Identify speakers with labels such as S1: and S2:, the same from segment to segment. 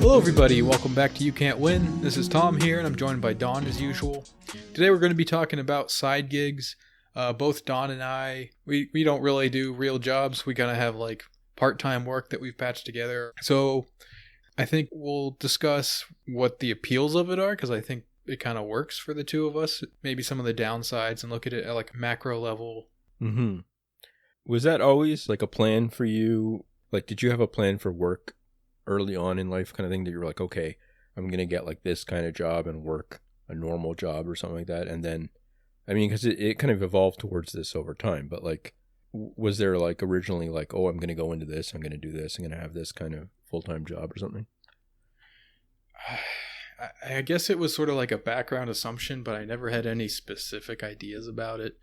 S1: Hello everybody, welcome back to You Can't Win. This is Tom here and I'm joined by Don as usual. Today we're going to be talking about side gigs. Both Don and I, we don't really do real jobs. We kind of have like part-time work that we've patched together. So I think we'll discuss what the appeals of it are, because I think it kind of works for the two of us. Maybe some of the downsides and look at it at like a macro level.
S2: Mm-hmm. Was that always like a plan for you? Like, did you have a plan for work early on in life kind of thing that you were like, okay, I'm going to get like this kind of job and work a normal job or something like that? And then, I mean, because it kind of evolved towards this over time, but like, was there like originally like, oh, I'm going to go into this, I'm going to do this, I'm going to have this kind of full-time job or something?
S1: I guess it was sort of like a background assumption, but I never had any specific ideas about it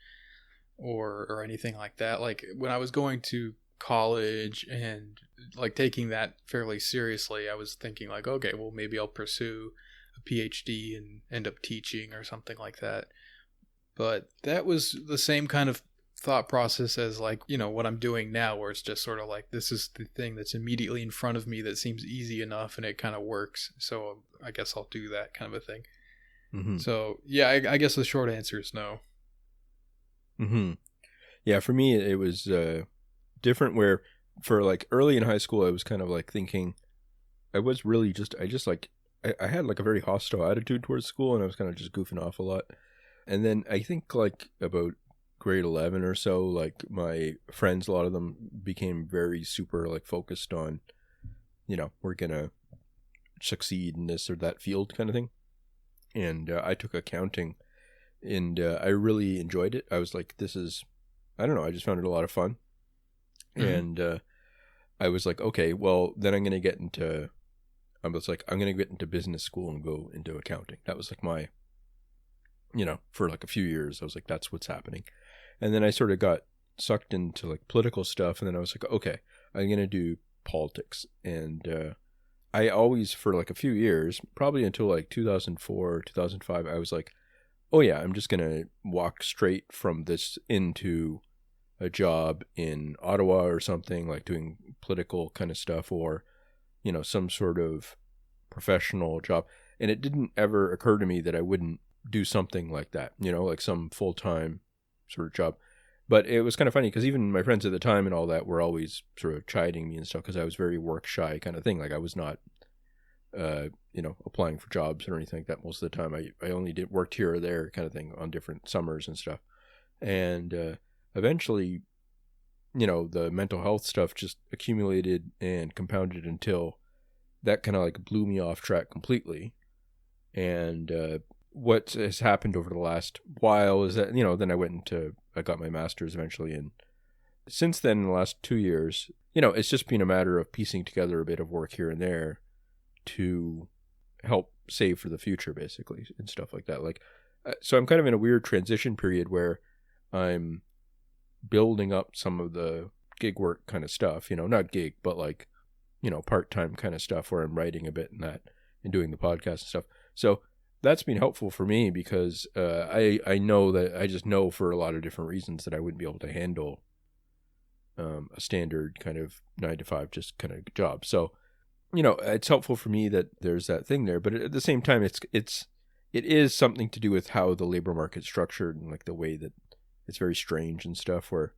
S1: or anything like that. Like when I was going to college and like taking that fairly seriously, I was thinking like, okay, well maybe I'll pursue a PhD and end up teaching or something like that. But that was the same kind of thought process as like, you know, what I'm doing now, where it's just sort of like, this is the thing that's immediately in front of me that seems easy enough and it kind of works, so I guess I'll do that kind of a thing. Mm-hmm. So yeah, I guess the short answer is no.
S2: Mm-hmm. Yeah, for me it was different, where for like early in high school I was kind of like thinking, I had like a very hostile attitude towards school, and I was kind of just goofing off a lot. And then I think like about grade 11 or so, like my friends, a lot of them became very super like focused on, you know, we're gonna succeed in this or that field kind of thing. And I took accounting, and I really enjoyed it. I was like, this is, I don't know, I just found it a lot of fun. Mm-hmm. And I was like, okay, well then I'm gonna get into business school and go into accounting. That was like my, you know, for like a few years I was like, that's what's happening. And then I sort of got sucked into like political stuff, and then I was like, okay, I'm going to do politics. And I always, for like a few years, probably until like 2004, 2005, I was like, oh yeah, I'm just going to walk straight from this into a job in Ottawa or something, like doing political kind of stuff, or, you know, some sort of professional job. And it didn't ever occur to me that I wouldn't do something like that, you know, like some full-time sort of job. But it was kind of funny because even my friends at the time and all that were always sort of chiding me and stuff, because I was very work shy kind of thing. Like I was not, you know, applying for jobs or anything like that most of the time. I only worked here or there kind of thing on different summers and stuff. And eventually, you know, the mental health stuff just accumulated and compounded until that kind of like blew me off track completely. And what has happened over the last while is that, you know, then I got my master's eventually, and since then, in the last 2 years, you know, it's just been a matter of piecing together a bit of work here and there to help save for the future, basically, and stuff like that. Like, so I'm kind of in a weird transition period where I'm building up some of the gig work kind of stuff, you know, not gig, but like, you know, part-time kind of stuff where I'm writing a bit and that and doing the podcast and stuff. So that's been helpful for me because I know that I just know for a lot of different reasons that I wouldn't be able to handle a standard kind of 9-to-5 just kind of job. So, you know, it's helpful for me that there's that thing there, but at the same time, it is something to do with how the labor market's structured and like the way that it's very strange and stuff, where,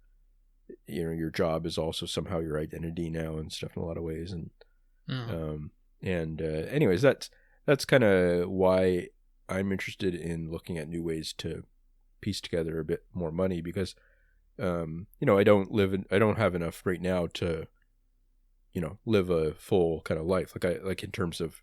S2: you know, your job is also somehow your identity now and stuff in a lot of ways. And anyways, that's kind of why I'm interested in looking at new ways to piece together a bit more money, because, you know, I don't have enough right now to, you know, live a full kind of life. Like in terms of,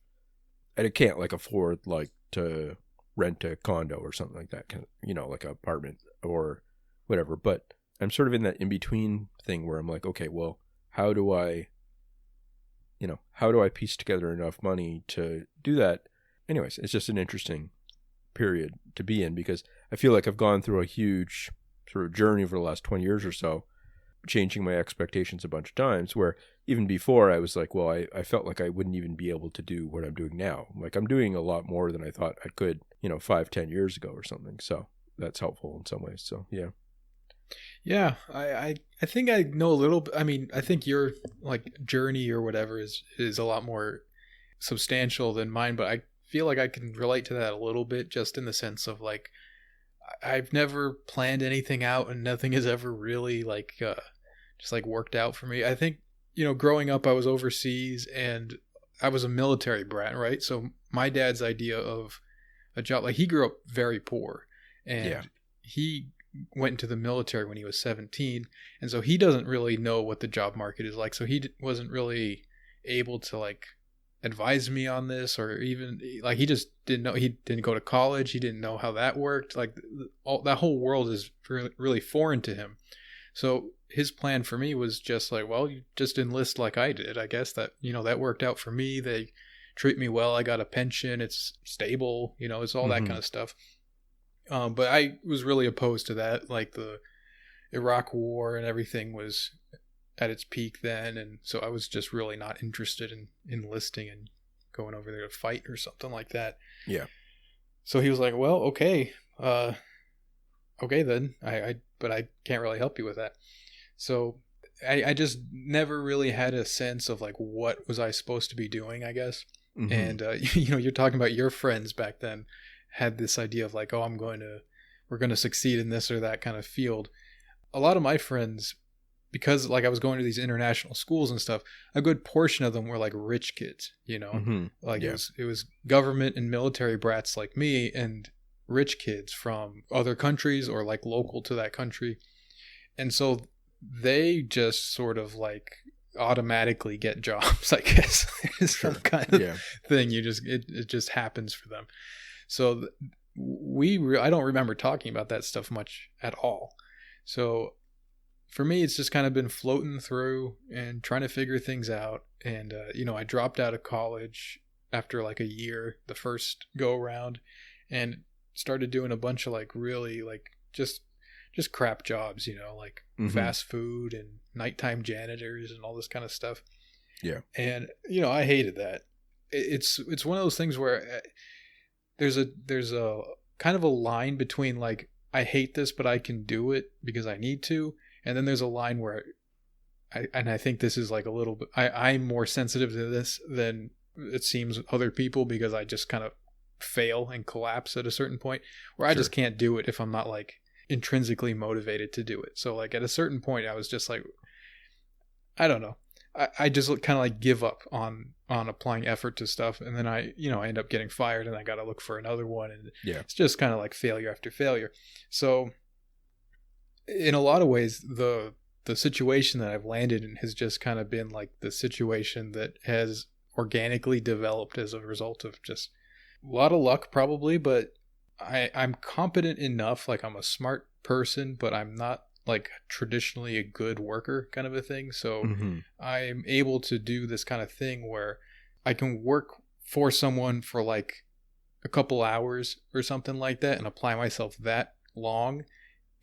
S2: I can't like afford like to rent a condo or something like that, kind of, you know, like an apartment or whatever. But I'm sort of in that in between thing where I'm like, okay, well, how do I piece together enough money to do that? Anyways, it's just an interesting period to be in, because I feel like I've gone through a huge sort of journey over the last 20 years or so, changing my expectations a bunch of times, where even before I was like, well, I felt like I wouldn't even be able to do what I'm doing now. Like I'm doing a lot more than I thought I could, you know, 5-10 years ago or something. So that's helpful in some ways. So yeah.
S1: Yeah, I think I know a little bit. I mean, I think your like journey or whatever is a lot more substantial than mine, but I feel like I can relate to that a little bit, just in the sense of like I've never planned anything out and nothing has ever really like just like worked out for me. I think, growing up I was overseas and I was a military brat, right? So my dad's idea of a job, like he grew up very poor and he went into the military when he was 17, and so he doesn't really know what the job market is like, so he wasn't really able to like advise me on this, or even like he just didn't know. He didn't go to college, he didn't know how that worked. Like all that whole world is really, really foreign to him. So his plan for me was just like, well, you just enlist like I did. I guess that that worked out for me. They treat me well, I got a pension, it's stable, it's all that kind of stuff. But I was really opposed to that. Like the Iraq War and everything was at its peak then, and so I was just really not interested in enlisting and going over there to fight or something like that.
S2: Yeah.
S1: So he was like, "Well, okay, okay then. But I can't really help you with that." So I just never really had a sense of like what was I supposed to be doing, I guess. Mm-hmm. And you're talking about your friends back then had this idea of like, oh, we're going to succeed in this or that kind of field. A lot of my friends, because like I was going to these international schools and stuff, a good portion of them were like rich kids, like it was government and military brats like me and rich kids from other countries or like local to that country. And so they just sort of like automatically get jobs, I guess. Some kind of thing. It just happens for them. So I don't remember talking about that stuff much at all. So for me, it's just kind of been floating through and trying to figure things out. And, I dropped out of college after like a year, the first go around, and started doing a bunch of like really like just crap jobs, like fast food and nighttime janitors and all this kind of stuff.
S2: Yeah.
S1: And, I hated that. It's one of those things where there's a kind of a line between like, I hate this, but I can do it because I need to. And then there's a line where I think this is like a little bit, I'm more sensitive to this than it seems other people, because I just kind of fail and collapse at a certain point where I just can't do it if I'm not like intrinsically motivated to do it. So like at a certain point I was just like, I don't know. I just kind of like give up on applying effort to stuff. And then I end up getting fired and I got to look for another one. And it's just kind of like failure after failure. So in a lot of ways, the situation that I've landed in has just kind of been like the situation that has organically developed as a result of just a lot of luck probably, but I'm competent enough. Like I'm a smart person, but I'm not like traditionally a good worker kind of a thing. So I'm able to do this kind of thing where I can work for someone for like a couple hours or something like that and apply myself that long.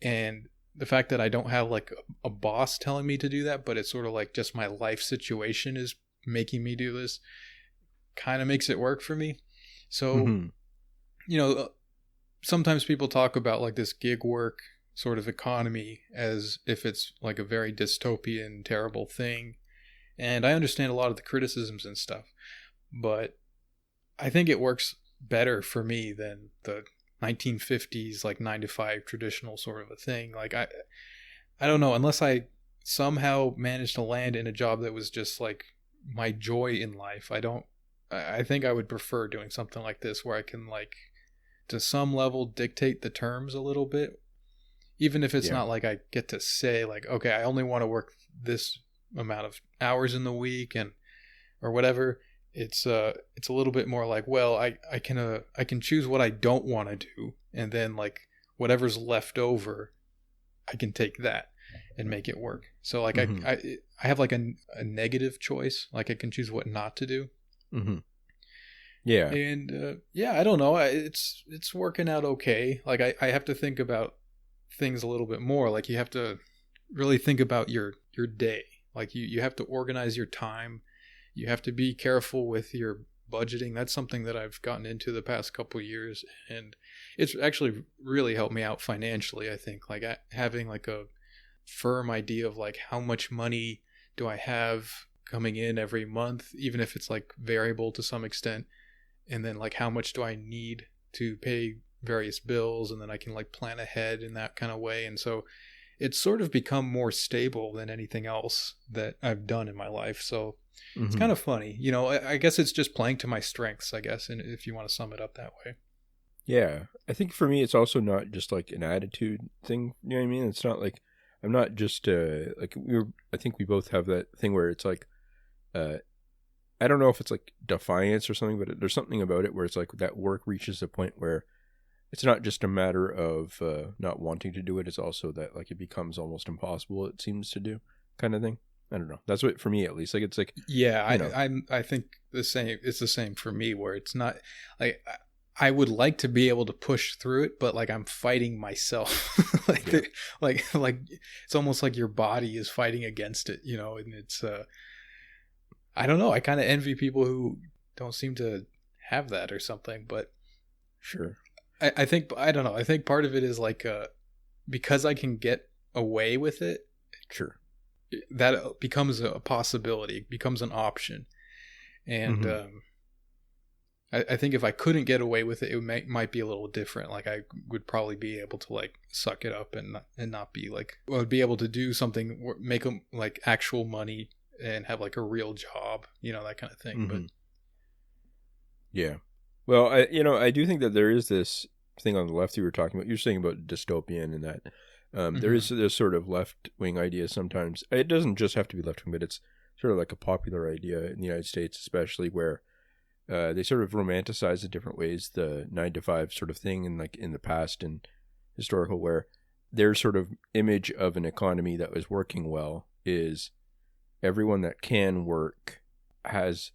S1: And the fact that I don't have like a boss telling me to do that, but it's sort of like just my life situation is making me do this, kind of makes it work for me. So, sometimes people talk about like this gig work sort of economy as if it's like a very dystopian, terrible thing. And I understand a lot of the criticisms and stuff, but I think it works better for me than the 1950s, like 9-to-5 traditional sort of a thing. Like I don't know, unless I somehow managed to land in a job that was just like my joy in life, I think I would prefer doing something like this where I can like to some level dictate the terms a little bit, even if it's not like I get to say like, okay, I only want to work this amount of hours in the week and or whatever. It's a little bit more like, well, I can choose what I don't want to do, and then like whatever's left over, I can take that and make it work. So like I have like a negative choice, like I can choose what not to do.
S2: Yeah.
S1: And I don't know, it's working out okay. Like I have to think about things a little bit more. Like you have to really think about your day. Like you have to organize your time. You have to be careful with your budgeting. That's something that I've gotten into the past couple of years, and it's actually really helped me out financially, I think. Like having like a firm idea of like how much money do I have coming in every month, even if it's like variable to some extent, and then like how much do I need to pay various bills, and then I can like plan ahead in that kind of way. And so it's sort of become more stable than anything else that I've done in my life. So it's kind of funny, you know. I guess it's just playing to my strengths, I guess, and if you want to sum it up that way.
S2: Yeah, I think for me, it's also not just like an attitude thing. You know what I mean? It's not like I'm not just like I think we both have that thing where it's like, I don't know if it's like defiance or something, but there's something about it where it's like that work reaches a point where it's not just a matter of not wanting to do it. It's also that like it becomes almost impossible. It seems to do kind of thing. I don't know. That's what for me at least. Like it's like
S1: I think the same. It's the same for me where it's not like. I would like to be able to push through it, but like I'm fighting myself. like it's almost like your body is fighting against it, you know. And it's I don't know. I kind of envy people who don't seem to have that or something. But
S2: sure,
S1: I think I don't know. I think part of it is like because I can get away with it.
S2: Sure,
S1: that becomes a possibility, becomes an option, and. I think if I couldn't get away with it, it might be a little different. Like I would probably be able to like suck it up and not be like, well, I'd be able to do something, make them like actual money and have like a real job, you know, that kind of thing. But
S2: yeah, well, I do think that there is this thing on the left you were talking about. You're saying about dystopian and that there is this sort of left wing idea sometimes. It doesn't just have to be left wing, but it's sort of like a popular idea in the United States, especially where. They sort of romanticize in different ways the 9-to-5 sort of thing in like in the past and historical, where their sort of image of an economy that was working well is everyone that can work has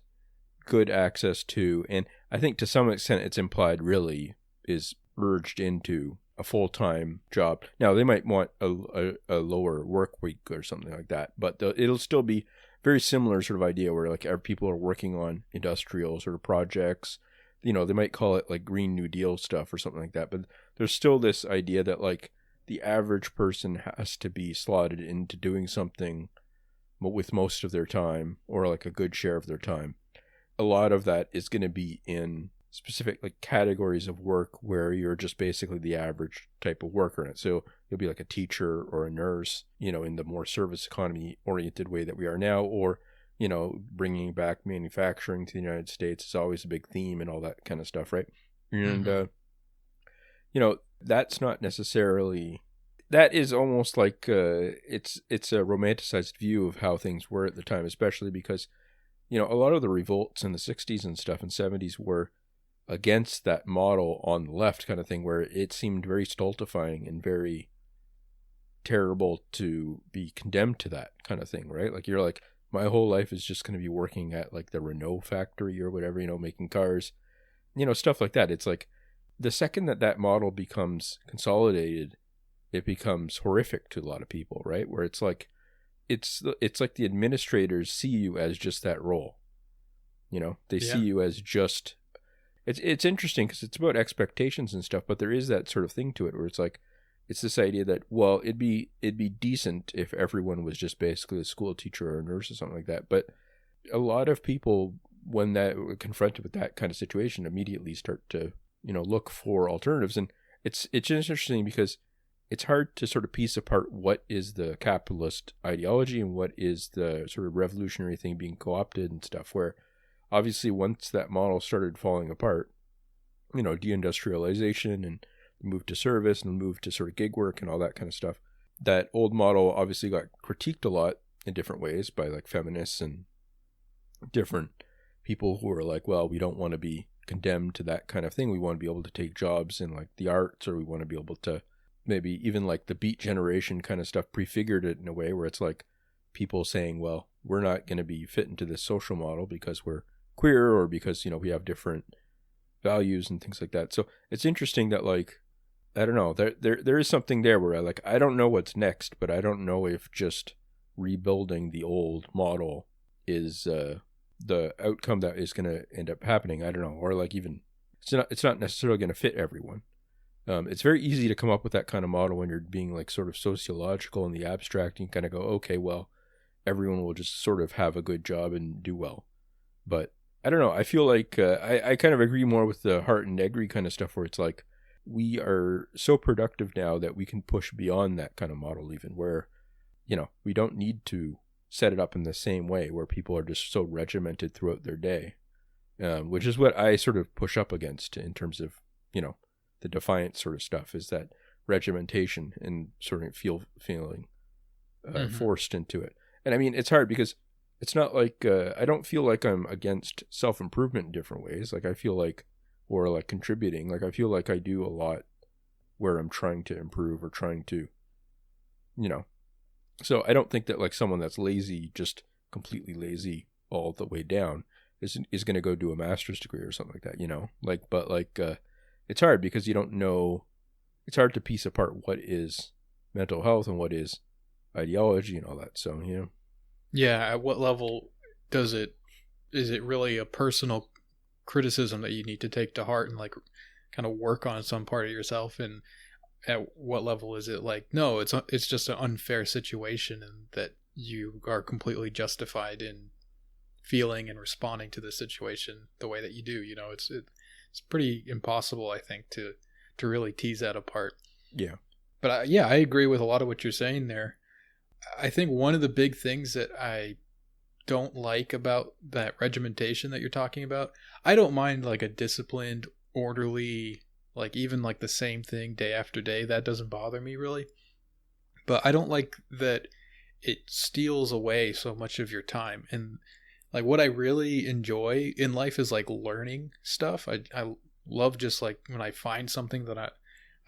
S2: good access to, and I think to some extent it's implied really is urged into a full-time job. Now they might want a lower work week or something like that, but it'll still be very similar sort of idea where like people are working on industrial sort of projects. You know, they might call it like Green New Deal stuff or something like that, but there's still this idea that like the average person has to be slotted into doing something with most of their time, or like a good share of their time. A lot of that is going to be in specific like categories of work where you're just basically the average type of worker in it. So you'll be like a teacher or a nurse, you know, in the more service economy oriented way that we are now, or, you know, bringing back manufacturing to the United States is always a big theme and all that kind of stuff, right? And, you know, that's not necessarily, that is almost like it's a romanticized view of how things were at the time, especially because, you know, a lot of the revolts in the 60s and stuff and 70s were against that model on the left kind of thing, where it seemed very stultifying and very terrible to be condemned to that kind of thing, right? Like you're like, my whole life is just going to be working at like the Renault factory or whatever, you know, making cars, you know, stuff like that. It's like the second that model becomes consolidated, it becomes horrific to a lot of people, right? Where it's like it's like the administrators see you as just that role, you know, they see you as just. It's interesting because it's about expectations and stuff, but there is that sort of thing to it where it's like, it's this idea that, well, it'd be decent if everyone was just basically a school teacher or a nurse or something like that. But a lot of people, when that confronted with that kind of situation, immediately start to, you know, look for alternatives. And it's just interesting because it's hard to sort of piece apart what is the capitalist ideology and what is the sort of revolutionary thing being co-opted and stuff, where obviously once that model started falling apart, you know, deindustrialization and move to service and move to sort of gig work and all that kind of stuff, that old model obviously got critiqued a lot in different ways by like feminists and different people who are like, well, we don't want to be condemned to that kind of thing. We want to be able to take jobs in like the arts, or we want to be able to maybe even like the Beat Generation kind of stuff prefigured it in a way where it's like people saying, well, we're not going to be fit into this social model because we're queer, or because, you know, we have different values and things like that. So it's interesting that like, I don't know, there is something there where I don't know what's next, but I don't know if just rebuilding the old model is the outcome that is going to end up happening. I don't know, or like even it's not necessarily going to fit everyone. It's very easy to come up with that kind of model when you're being like sort of sociological in the abstract, and kind of go, okay, well, everyone will just sort of have a good job and do well. But I don't know. I feel like I kind of agree more with the Hart and Negri kind of stuff, where it's like we are so productive now that we can push beyond that kind of model, even where, we don't need to set it up in the same way where people are just so regimented throughout their day, which is what I sort of push up against in terms of, the defiant sort of stuff, is that regimentation and sort of feeling forced into it. And I mean, it's hard because it's not like, I don't feel like I'm against self-improvement in different ways. Like I feel like, or like contributing, like I feel like I do a lot where I'm trying to improve or trying to, so I don't think that like someone that's lazy, just completely lazy all the way down is going to go do a master's degree or something like that, but it's hard because you don't know, it's hard to piece apart what is mental health and what is ideology and all that. So,
S1: Yeah, at what level is it really a personal criticism that you need to take to heart and like kind of work on some part of yourself? And at what level is it like, no, it's just an unfair situation and that you are completely justified in feeling and responding to the situation the way that you do? It's pretty impossible, I think, to really tease that apart.
S2: Yeah.
S1: But I agree with a lot of what you're saying there. I think one of the big things that I don't like about that regimentation that you're talking about, I don't mind like a disciplined, orderly, like even like the same thing day after day. That doesn't bother me really. But I don't like that it steals away so much of your time. And like what I really enjoy in life is like learning stuff. I love just like when I find something that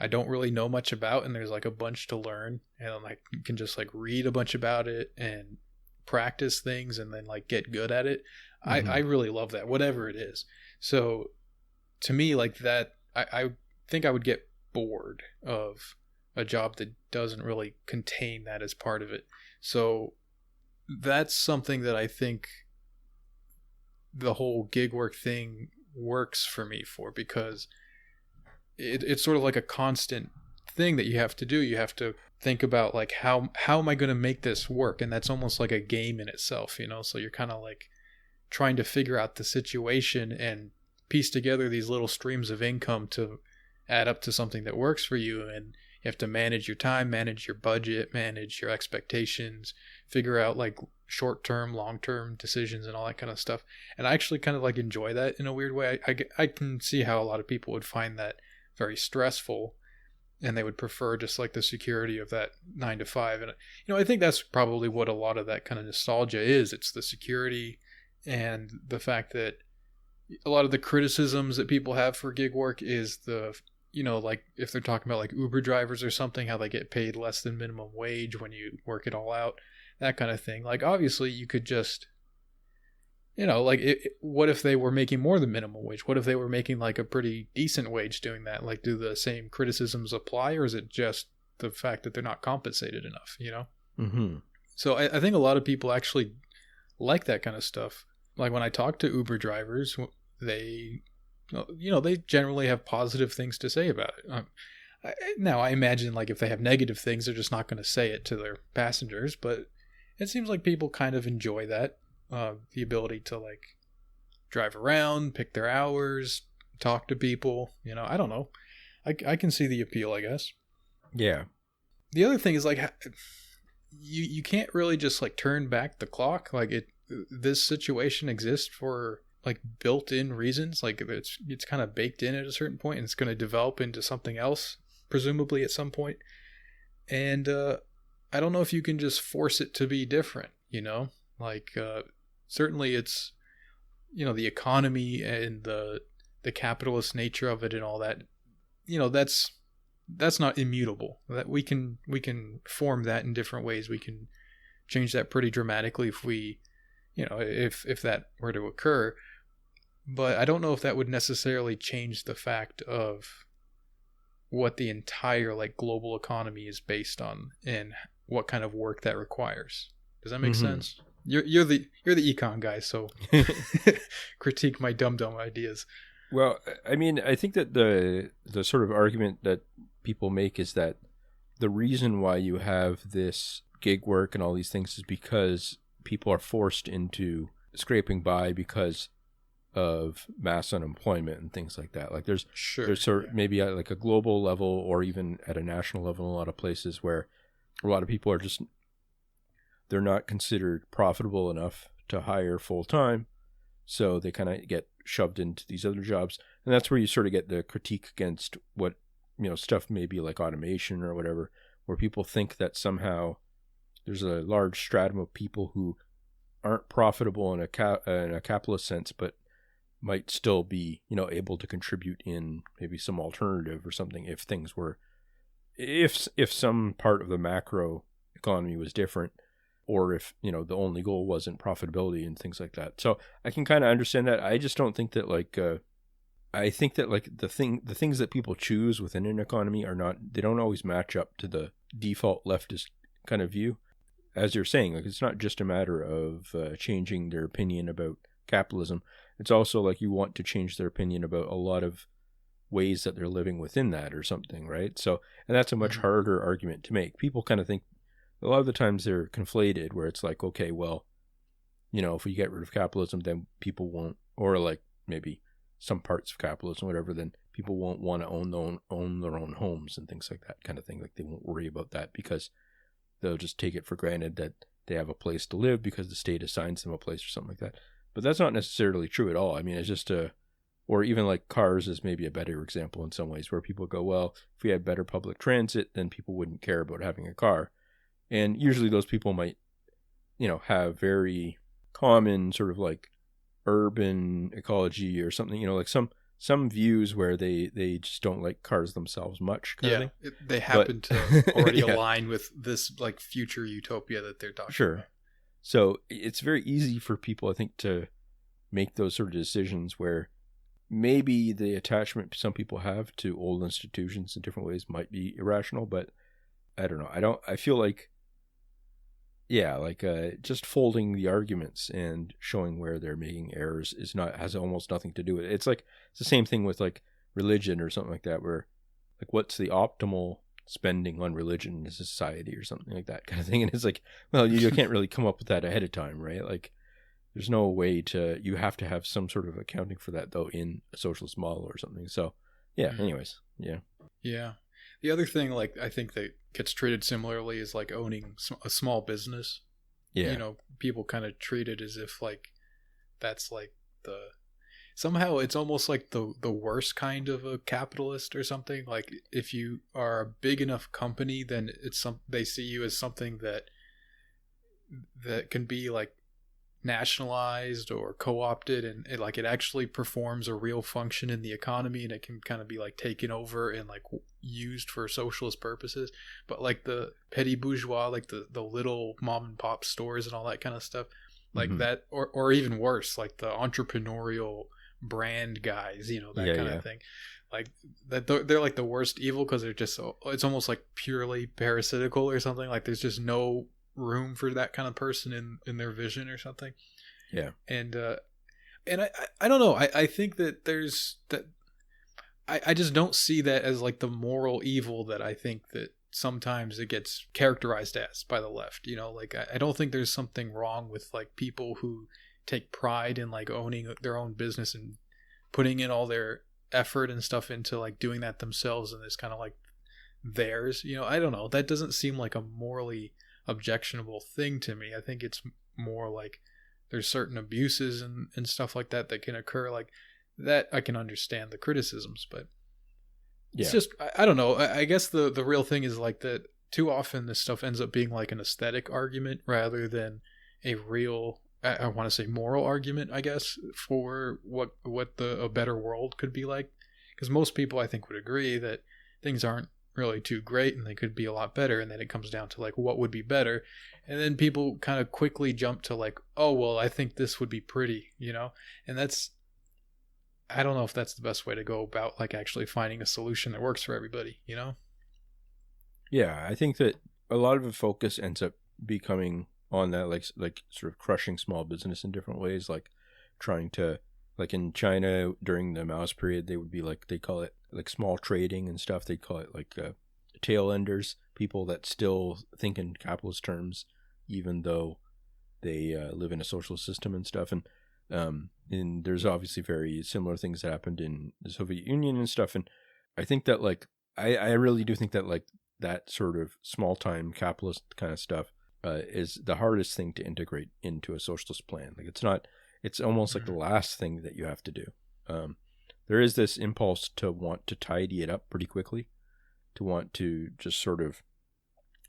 S1: I don't really know much about and there's like a bunch to learn, and I can just like read a bunch about it and practice things and then like get good at it. Mm-hmm. I really love that, whatever it is. So to me, like that, I think I would get bored of a job that doesn't really contain that as part of it. So that's something that I think the whole gig work thing works for me for, because it's sort of like a constant thing that you have to do. You have to think about like how am I going to make this work, and that's almost like a game in itself, so you're kind of like trying to figure out the situation and piece together these little streams of income to add up to something that works for you. And you have to manage your time, manage your budget, manage your expectations, figure out like short-term, long-term decisions and all that kind of stuff. And I actually kind of like enjoy that in a weird way. I can see how a lot of people would find that very stressful, and they would prefer just like the security of that 9 to 5. And I think that's probably what a lot of that kind of nostalgia is. It's the security and the fact that a lot of the criticisms that people have for gig work is the, like if they're talking about like Uber drivers or something, how they get paid less than minimum wage when you work it all out, that kind of thing. Like obviously you could just, what if they were making more than minimum wage? What if they were making like a pretty decent wage doing that? Like, do the same criticisms apply, or is it just the fact that they're not compensated enough,
S2: Mm-hmm.
S1: So I think a lot of people actually like that kind of stuff. Like when I talk to Uber drivers, they generally have positive things to say about it. Now I imagine like if they have negative things, they're just not going to say it to their passengers, but it seems like people kind of enjoy that. The ability to like drive around, pick their hours, talk to people, I don't know. I can see the appeal, I guess.
S2: Yeah.
S1: The other thing is like you can't really just like turn back the clock. Like this situation exists for like built-in reasons. Like it's kind of baked in at a certain point, and it's going to develop into something else presumably at some point. And I don't know if you can just force it to be different, like certainly it's the economy and the capitalist nature of it and all that, that's not immutable. That we can form that in different ways. We can change that pretty dramatically if we if that were to occur. But I don't know if that would necessarily change the fact of what the entire like global economy is based on and what kind of work that requires. Does that make
S2: Mm-hmm.
S1: sense? You're the econ guy, so critique my dumb ideas.
S2: Well, I mean, I think that the sort of argument that people make is that the reason why you have this gig work and all these things is because people are forced into scraping by because of mass unemployment and things like that. Like there's maybe at like a global level or even at a national level in a lot of places where a lot of people are just, they're not considered profitable enough to hire full time, so they kind of get shoved into these other jobs. And that's where you sort of get the critique against what, stuff maybe like automation or whatever, where people think that somehow there's a large stratum of people who aren't profitable in a capitalist sense, but might still be, able to contribute in maybe some alternative or something if things were, if some part of the macro economy was different, or if, the only goal wasn't profitability and things like that. So I can kind of understand that. I just don't think that I think that the things that people choose within an economy they don't always match up to the default leftist kind of view. As you're saying, it's not just a matter of changing their opinion about capitalism. It's also like you want to change their opinion about a lot of ways that they're living within that or something, right? So, and that's a much harder argument to make. People kind of think a lot of the times they're conflated, where it's like, okay, well, if we get rid of capitalism, then people won't, or like maybe some parts of capitalism, whatever, then people won't want to own their own homes and things like that kind of thing. Like they won't worry about that because they'll just take it for granted that they have a place to live because the state assigns them a place or something like that. But that's not necessarily true at all. I mean, it's just or even like cars is maybe a better example in some ways, where people go, well, if we had better public transit, then people wouldn't care about having a car. And usually those people might, have very common sort of like urban ecology or something, like some views where they just don't like cars themselves much. Kind of thing.
S1: They happen to already align with this like future utopia that they're talking about.
S2: So it's very easy for people, I think, to make those sort of decisions where maybe the attachment some people have to old institutions in different ways might be irrational, but I don't know. I feel like, just folding the arguments and showing where they're making errors has almost nothing to do with it. It's like, it's the same thing with like religion or something like that, where like, what's the optimal spending on religion in a society or something like that kind of thing. And it's like, well, you can't really come up with that ahead of time, right? Like there's no way you have to have some sort of accounting for that though in a socialist model or something. So anyways.
S1: Yeah. The other thing, like, I think that gets treated similarly is like owning a small business. Yeah. People kind of treat it as if like, that's like somehow it's almost like the worst kind of a capitalist or something. Like if you are a big enough company, then they see you as something that can be like nationalized or co-opted, and it actually performs a real function in the economy, and it can kind of be like taken over and like used for socialist purposes. But like the petty bourgeois, like the little mom and pop stores and all that kind of stuff, like that, or even worse, like the entrepreneurial brand guys, that kind of thing, like that they're like the worst evil, because they're just it's almost like purely parasitical or something. Like there's just no room for that kind of person in their vision or something. And I don't know, I think that there's that I just don't see that as like the moral evil that I think that sometimes it gets characterized as by the left. Like I don't think there's something wrong with like people who take pride in like owning their own business and putting in all their effort and stuff into like doing that themselves, and it's kind of like theirs. I don't know, that doesn't seem like a morally objectionable thing to me. I think it's more like there's certain abuses and stuff like that can occur, like that I can understand the criticisms, but it's just I don't know. I guess the real thing is like that too often this stuff ends up being like an aesthetic argument rather than a real, I want to say moral argument, I guess, for what a better world could be like. Because most people I think would agree that things aren't really too great and they could be a lot better, and then it comes down to like what would be better, and then people kind of quickly jump to like, oh well, I think this would be pretty, and that's, I don't know if that's the best way to go about like actually finding a solution that works for everybody.
S2: I think that a lot of the focus ends up becoming on that like sort of crushing small business in different ways, like trying to, like in China during the Mao's period, they would be like, they call it like small trading and stuff. They call it like tail enders, people that still think in capitalist terms, even though they live in a socialist system and stuff. And there's obviously very similar things that happened in the Soviet Union and stuff. And I think that like, I really do think that like that sort of small time capitalist kind of stuff is the hardest thing to integrate into a socialist plan. Like it's almost like the last thing that you have to do. There is this impulse to want to tidy it up pretty quickly, to want to just sort of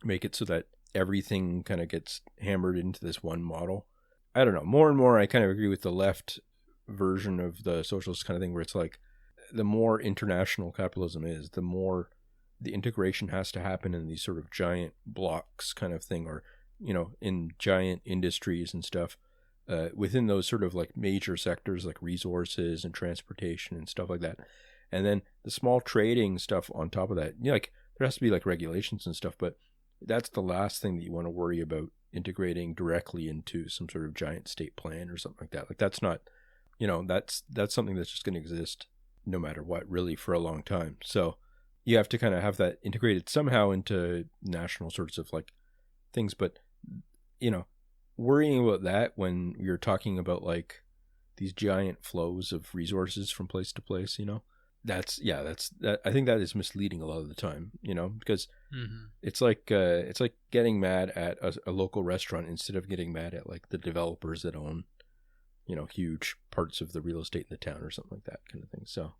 S2: make it so that everything kind of gets hammered into this one model. I don't know. More and more, I kind of agree with the left version of the socialist kind of thing, where it's like the more international capitalism is, the more the integration has to happen in these sort of giant blocks kind of thing, or, you know, in giant industries and stuff. Within those sort of like major sectors like resources and transportation and stuff like that. And then the small trading stuff on top of that, you know, like there has to be like regulations and stuff, but that's the last thing that you want to worry about integrating directly into some sort of giant state plan or something like that. Like that's not, you know, that's something that's just going to exist no matter what, really, for a long time. So you have to kind of have that integrated somehow into national sorts of like things. But, you know, worrying about that when you're talking about like these giant flows of resources from place to place, you know, that's I think that is misleading a lot of the time, you know, because it's like getting mad at a local restaurant instead of getting mad at like the developers that own, you know, huge parts of the real estate in the town or something like that kind of thing. So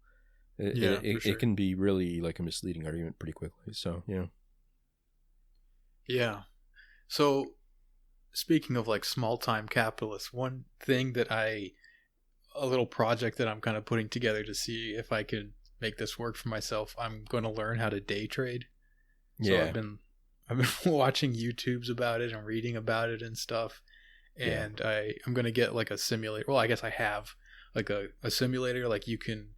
S2: it can be really like a misleading argument pretty quickly. So
S1: yeah. So speaking of like small time capitalists, one thing that a little project that I'm kind of putting together to see if I could make this work for myself, I'm going to learn how to day trade. So I've been watching YouTubes about it and reading about it and stuff. And I'm going to get like a simulator. Well, I guess I have like a simulator. Like you can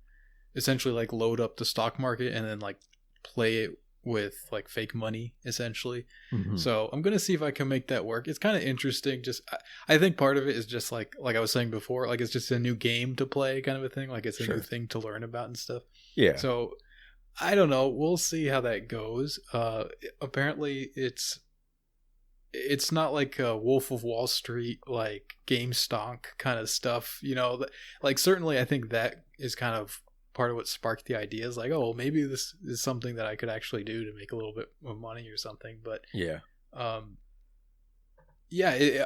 S1: essentially like load up the stock market and then like play it with like fake money essentially. So I'm gonna see if I can make that work. It's kind of interesting. Just I think part of it is just like I was saying before, like it's just a new game to play kind of a thing. Like it's a new thing to learn about and stuff. So I don't know, we'll see how that goes. Apparently it's not like a Wolf of Wall Street, like GameStonk kind of stuff, you know. Like certainly I think that is kind of part of what sparked the idea, is like, oh, well, maybe this is something that I could actually do to make a little bit of money or something. But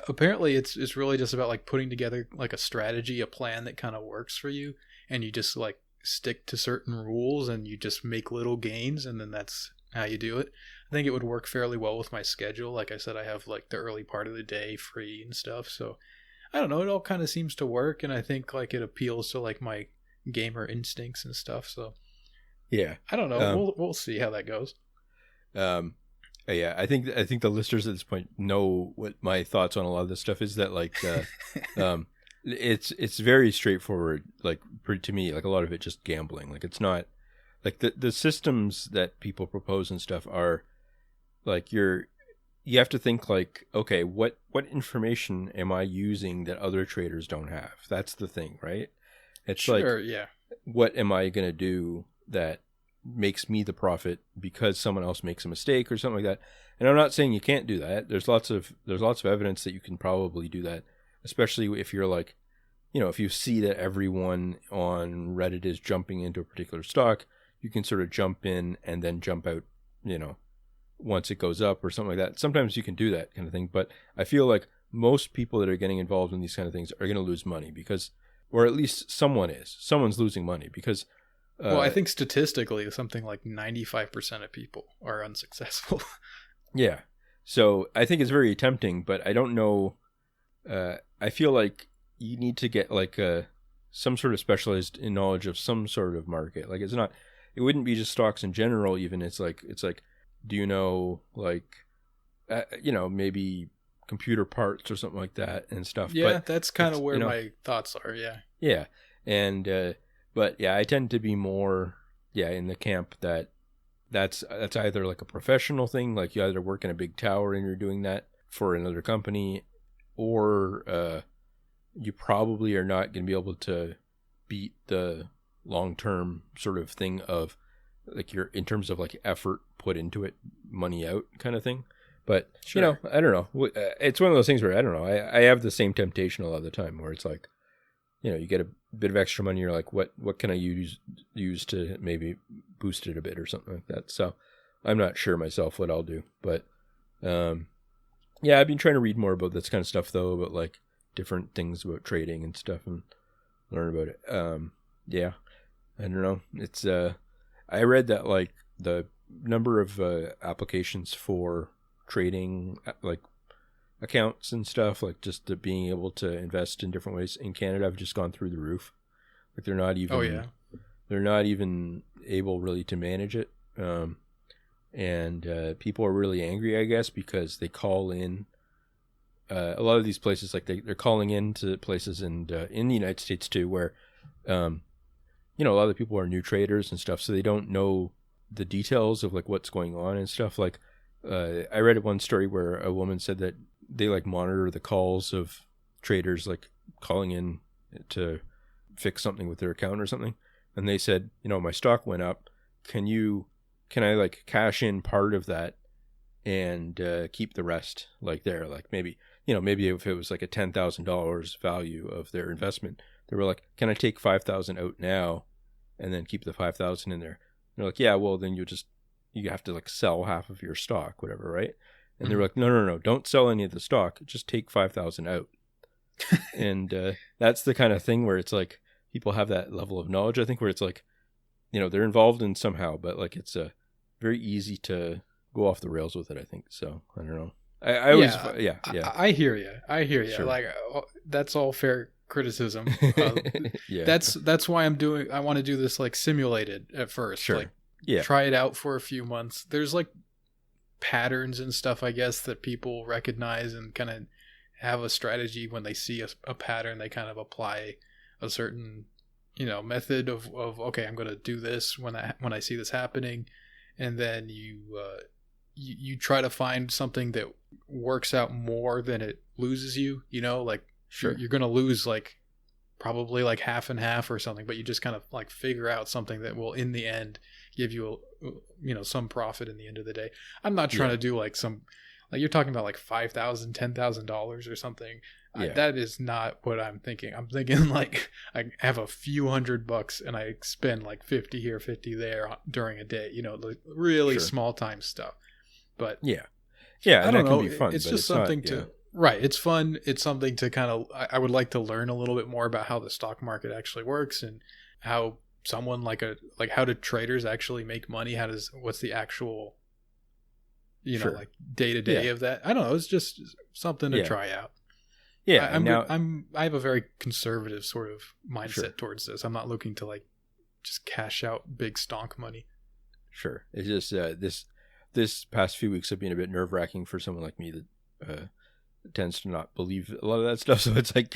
S1: apparently it's really just about like putting together like a strategy, a plan that kind of works for you, and you just like stick to certain rules and you just make little gains, and then that's how you do it. I think it would work fairly well with my schedule. Like I said, I have like the early part of the day free and stuff, so I don't know, it all kind of seems to work, and I think like it appeals to like my gamer instincts and stuff. So I don't know, we'll see how that goes.
S2: I think the listeners at this point know what my thoughts on a lot of this stuff is. That like it's very straightforward, like to me, like a lot of it just gambling. Like it's not like the systems that people propose and stuff are like you have to think like, okay, what information am I using that other traders don't have? That's the thing, right? It's what am I going to do that makes me the profit because someone else makes a mistake or something like that? And I'm not saying you can't do that. There's lots of evidence that you can probably do that, especially if you're like, you know, if you see that everyone on Reddit is jumping into a particular stock, you can sort of jump in and then jump out, you know, once it goes up or something like that. Sometimes you can do that kind of thing, but I feel like most people that are getting involved in these kind of things are going to lose money because, or at least someone's losing money because
S1: well, I think statistically something like 95% of people are unsuccessful.
S2: So I think it's very tempting, but I don't know. I feel like you need to get like some sort of specialized in knowledge of some sort of market. Like it wouldn't be just stocks in general. Even it's like, do you know, like, you know, maybe computer parts or something like that and stuff.
S1: Yeah, but that's kind of where my thoughts are.
S2: And but I tend to be more in the camp that's either like a professional thing, like you either work in a big tower and you're doing that for another company, or you probably are not going to be able to beat the long-term sort of thing of like in terms of like effort put into it, money out kind of thing. But
S1: Sure.
S2: I don't know. It's one of those things where I don't know. I have the same temptation a lot of the time where it's like, you get a bit of extra money. You're like, what can I use to maybe boost it a bit or something like that. So I'm not sure myself what I'll do, but yeah, I've been trying to read more about this kind of stuff though, about like different things about trading and stuff and learn about it. Yeah, I don't know. It's I read that like the number of applications for trading like accounts and stuff, like just the being able to invest in different ways in Canada have just gone through the roof. Like they're not even able really to manage it. And people are really angry, I guess, because they call in a lot of these places, like they're calling in to places in the United States too, where a lot of the people are new traders and stuff, so they don't know the details of like what's going on and stuff. Like I read one story where a woman said that they like monitor the calls of traders like calling in to fix something with their account or something, and they said, my stock went up. Can I like cash in part of that and keep the rest like there? Like maybe if it was like a $10,000 value of their investment, they were like, can I take 5,000 out now and then keep the 5,000 in there? And they're like, yeah, well then you have to like sell half of your stock, whatever, right? And they were like, no, don't sell any of the stock, just take 5,000 out. And that's the kind of thing where it's like people have that level of knowledge, I think, where it's like, they're involved in somehow, but like it's very easy to go off the rails with it, I think. So I don't know. I always, yeah.
S1: I hear you.
S2: Sure.
S1: Like that's all fair criticism.
S2: Yeah.
S1: That's why I want to do this like simulated at first.
S2: Sure.
S1: Like,
S2: yeah.
S1: Try it out for a few months. There's like patterns and stuff, I guess, that people recognize and kind of have a strategy when they see a pattern. They kind of apply a certain method of okay, I'm going to do this when I see this happening, and then you try to find something that works out more than it loses you. Like
S2: sure,
S1: you're going to lose like probably like half and half or something, but you just kind of like figure out something that will in the end give you some profit in the end of the day. I'm not trying to do like some, like you're talking about like $5,000, $10,000 or something.
S2: Yeah.
S1: That is not what I'm thinking. I'm thinking like I have a few $100 and I spend like 50 here, 50 there during a day, like really small time stuff. But
S2: yeah,
S1: I don't know.
S2: Can be fun,
S1: it's just something right. It's fun. It's something to kind of, I would like to learn a little bit more about how the stock market actually works and how someone how do traders actually make money? What's the actual, like day to day of that? I don't know. It's just something to try out.
S2: Yeah.
S1: I have a very conservative sort of mindset towards this. I'm not looking to like just cash out big stonk money.
S2: Sure. It's just, this past few weeks have been a bit nerve wracking for someone like me that, tends to not believe a lot of that stuff. So it's like,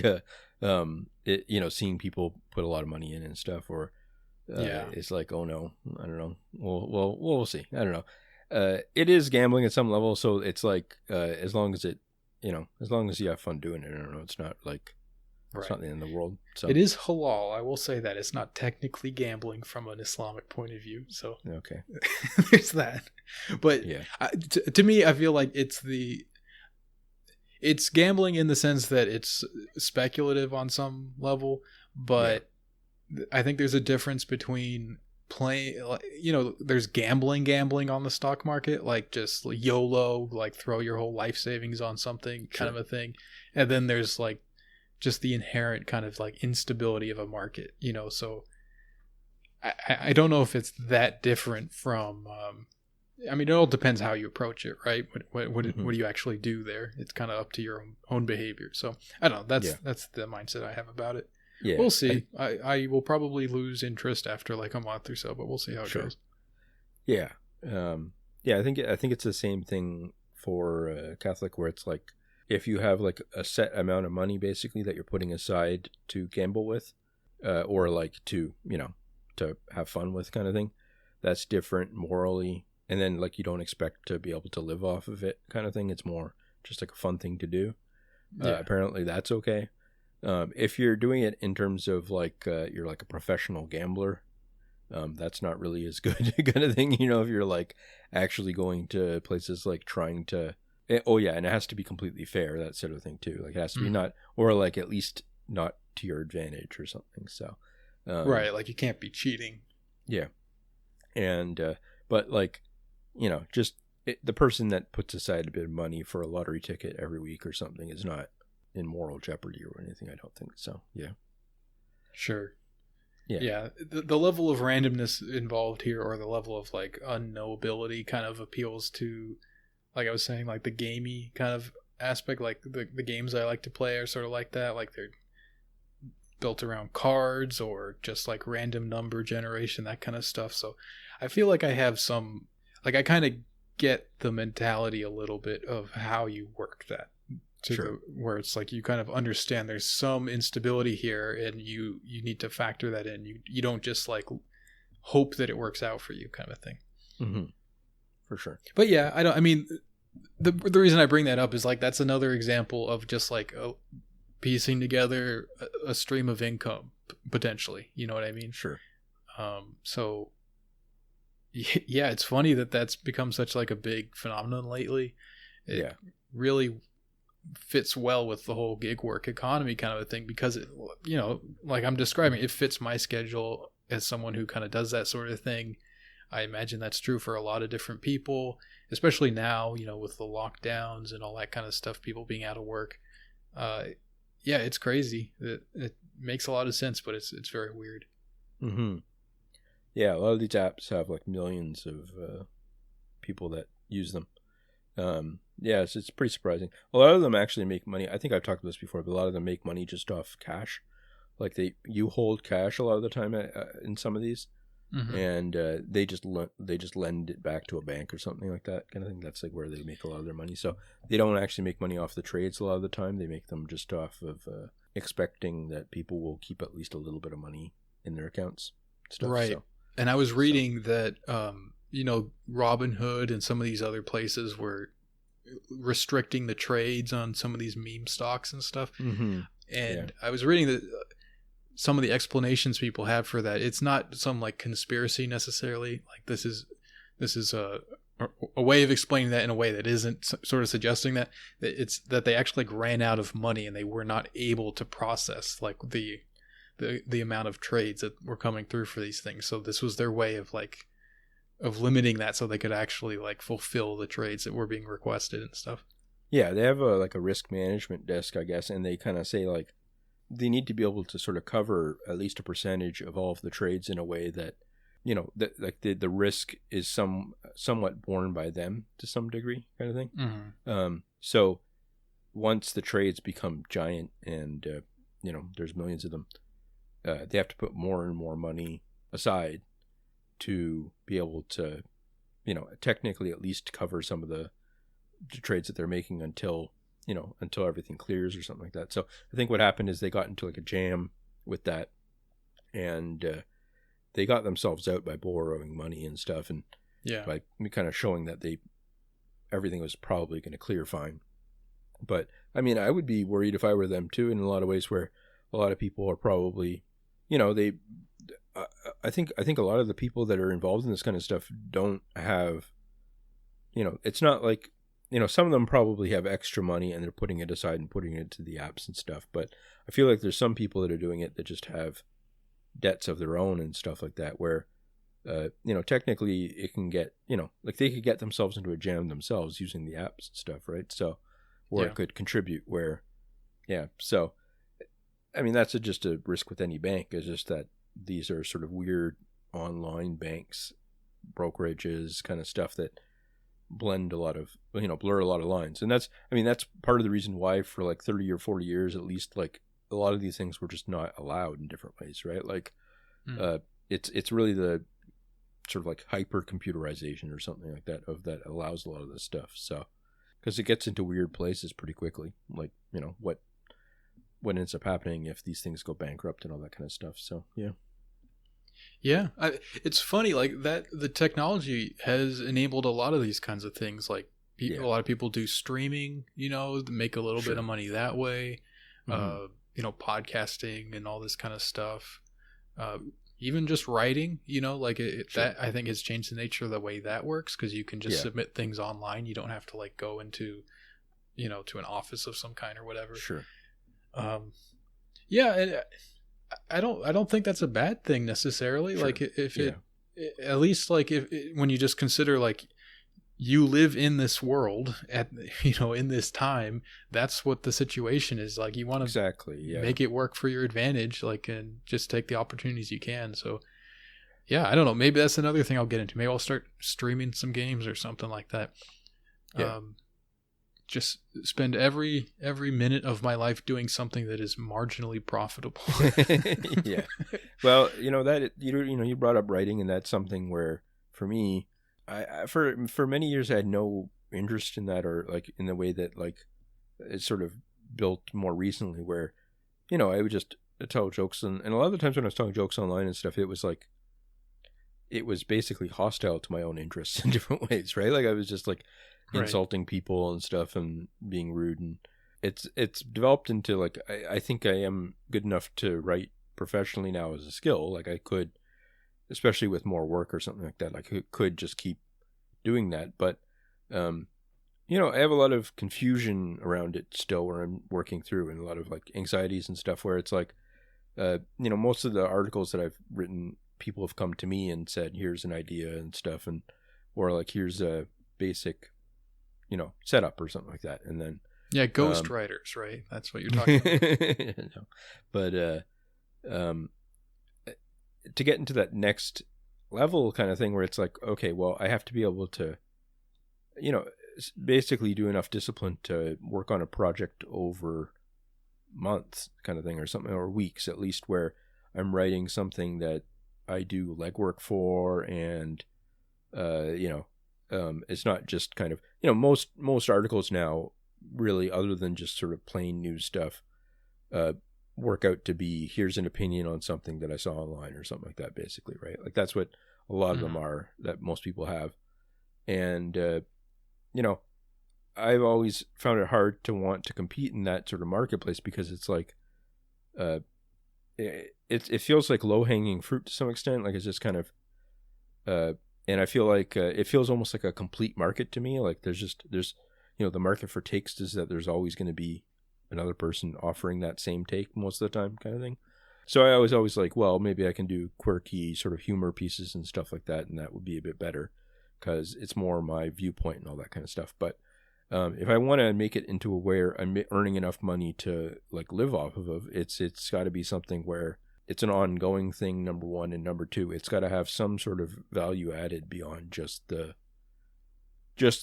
S2: seeing people put a lot of money in and stuff, or, it's like, oh no, I don't know. We'll see. I don't know. It is gambling at some level. So it's like, as long as you have fun doing it, I don't know. It's not like, it's not the end of the world. So
S1: it is halal. I will say that it's not technically gambling from an Islamic point of view. So
S2: okay,
S1: there's that. But to me, I feel like it's gambling in the sense that it's speculative on some level, but I think there's a difference between playing, there's gambling on the stock market, like just YOLO, like throw your whole life savings on something kind of a thing. And then there's like just the inherent kind of like instability of a market, so I don't know if it's that different from, it all depends how you approach it, right? What do you actually do there? It's kind of up to your own behavior. So I don't know. That's the mindset I have about it. Yeah, we'll see. I will probably lose interest after like a month or so, but we'll see how it goes.
S2: Yeah. I think it's the same thing for Catholic, where it's like, if you have like a set amount of money basically that you're putting aside to gamble with, or like to have fun with kind of thing, that's different morally. And then like you don't expect to be able to live off of it kind of thing. It's more just like a fun thing to do. Apparently that's okay. If you're doing it in terms of like you're like a professional gambler, that's not really as good kind of thing. If you're like actually going to places like trying to Oh yeah, and it has to be completely fair, that sort of thing too. Like it has to be not, or like at least not to your advantage or something. So,
S1: right, like you can't be cheating.
S2: Yeah, and but like, just the person that puts aside a bit of money for a lottery ticket every week or something is not in moral jeopardy or anything. I don't think so. Yeah.
S1: Sure.
S2: Yeah.
S1: Yeah. The level of randomness involved here, or the level of like unknowability, kind of appeals to, like I was saying, like the gamey kind of aspect. Like the games I like to play are sort of like that. Like they're built around cards or just like random number generation, that kind of stuff. So I feel like I have some, like I kind of get the mentality a little bit of how you work that.
S2: Sure.
S1: Where it's like you kind of understand there's some instability here, and you need to factor that in. You don't just like hope that it works out for you, kind of thing.
S2: Mm-hmm. For sure.
S1: But yeah, I mean, the reason I bring that up is like that's another example of just like piecing together a stream of income potentially. You know what I mean?
S2: Sure.
S1: So yeah, it's funny that that's become such like a big phenomenon lately. It really fits well with the whole gig work economy kind of a thing, because it, like I'm describing, it fits my schedule as someone who kind of does that sort of thing. I imagine that's true for a lot of different people, especially now, with the lockdowns and all that kind of stuff, people being out of work. Yeah, it's crazy. It makes a lot of sense, but it's very weird.
S2: Mm-hmm. Yeah, a lot of these apps have like millions of people that use them. Yeah, it's pretty surprising. A lot of them actually make money. I think I've talked about this before, but a lot of them make money just off cash. Like you hold cash a lot of the time in some of these, and they just lend it back to a bank or something like that kind of thing. That's like where they make a lot of their money. So they don't actually make money off the trades a lot of the time. They make them just off of expecting that people will keep at least a little bit of money in their accounts. Stuff.
S1: Right.
S2: So,
S1: and I was reading that Robinhood and some of these other places were restricting the trades on some of these meme stocks and stuff.
S2: Mm-hmm.
S1: And I was reading that some of the explanations people have for that, it's not some like conspiracy necessarily. Like this is a way of explaining that in a way that isn't sort of suggesting that it's that they actually like ran out of money and they were not able to process like the amount of trades that were coming through for these things. So this was their way of limiting that so they could actually like fulfill the trades that were being requested and stuff.
S2: Yeah, they have a risk management desk, I guess, and they kind of say like they need to be able to sort of cover at least a percentage of all of the trades in a way that, that like the risk is somewhat borne by them to some degree, kind of thing.
S1: Mm-hmm.
S2: So once the trades become giant and there's millions of them, they have to put more and more money aside to be able to, technically at least cover some of the trades that they're making until everything clears or something like that. So I think what happened is they got into like a jam with that, and they got themselves out by borrowing money and stuff, and by kind of showing that everything was probably going to clear fine. But I mean, I would be worried if I were them too, in a lot of ways, where a lot of people are probably, I think a lot of the people that are involved in this kind of stuff don't have, it's not like, some of them probably have extra money and they're putting it aside and putting it to the apps and stuff. But I feel like there's some people that are doing it that just have debts of their own and stuff like that, where, technically it can get, like they could get themselves into a jam themselves using the apps and stuff, right? So, or it could contribute where, so, I mean, that's just a risk with any bank, is just that these are sort of weird online banks, brokerages, kind of stuff that blend a lot of, blur a lot of lines. And that's part of the reason why for like 30 or 40 years, at least, like a lot of these things were just not allowed in different ways, right? Like, it's really the sort of like hyper computerization or something like that that allows a lot of this stuff. So, because it gets into weird places pretty quickly, like, what ends up happening if these things go bankrupt and all that kind of stuff. So,
S1: yeah, it's funny like that. The technology has enabled a lot of these kinds of things. Like a lot of people do streaming, make a little bit of money that way. Mm-hmm. Podcasting and all this kind of stuff. even just writing, like
S2: Sure.
S1: that I think has changed the nature of the way that works, because you can just
S2: Yeah.
S1: submit things online. You don't have to like go into, to an office of some kind or whatever.
S2: Sure.
S1: Yeah, and I don't think that's a bad thing necessarily.
S2: Sure.
S1: Like if
S2: Yeah.
S1: at least like if when you just consider like you live in this world at in this time, that's what the situation is. Like you want to
S2: Exactly. Yeah.
S1: make it work for your advantage, like, and just take the opportunities you can. So yeah, I don't know, maybe that's another thing I'll get into. Maybe I'll start streaming some games or something like that.
S2: Yeah.
S1: Just spend every minute of my life doing something that is marginally profitable.
S2: Yeah. Well, that you brought up writing, and that's something where for me, I for many years I had no interest in that, or like in the way that like it's sort of built more recently, where I would just tell jokes, and a lot of the times when I was telling jokes online and stuff, it was basically hostile to my own interests in different ways, right? Like I was just like
S1: Right.
S2: insulting people and stuff and being rude, and it's developed into like I think I am good enough to write professionally now as a skill. Like I could, especially with more work or something like that, like I could just keep doing that. But I have a lot of confusion around it still, where I'm working through, and a lot of like anxieties and stuff, where it's like most of the articles that I've written, people have come to me and said, here's an idea and stuff, and or like here's a basic setup or something like that, and then
S1: Yeah, ghost writers, right? That's what you're talking about.
S2: no. But to get into that next level kind of thing, where it's like, okay, well, I have to be able to basically do enough discipline to work on a project over months kind of thing, or something, or weeks at least, where I'm writing something that I do legwork for, and it's not just kind of most articles now, really, other than just sort of plain news stuff, work out to be, here's an opinion on something that I saw online or something like that, basically, right? Like that's what a lot of them are, that most people have. And I've always found it hard to want to compete in that sort of marketplace, because it's like it feels like low-hanging fruit to some extent. Like it's just kind of and I feel like it feels almost like a complete market to me. Like there's the market for takes is that there's always going to be another person offering that same take most of the time, kind of thing. So I was always like, well, maybe I can do quirky sort of humor pieces and stuff like that, and that would be a bit better, because it's more my viewpoint and all that kind of stuff. But if I want to make it into a where I'm earning enough money to like live off of, it's got to be something where it's an ongoing thing, number one, and number two, it's got to have some sort of value added beyond just the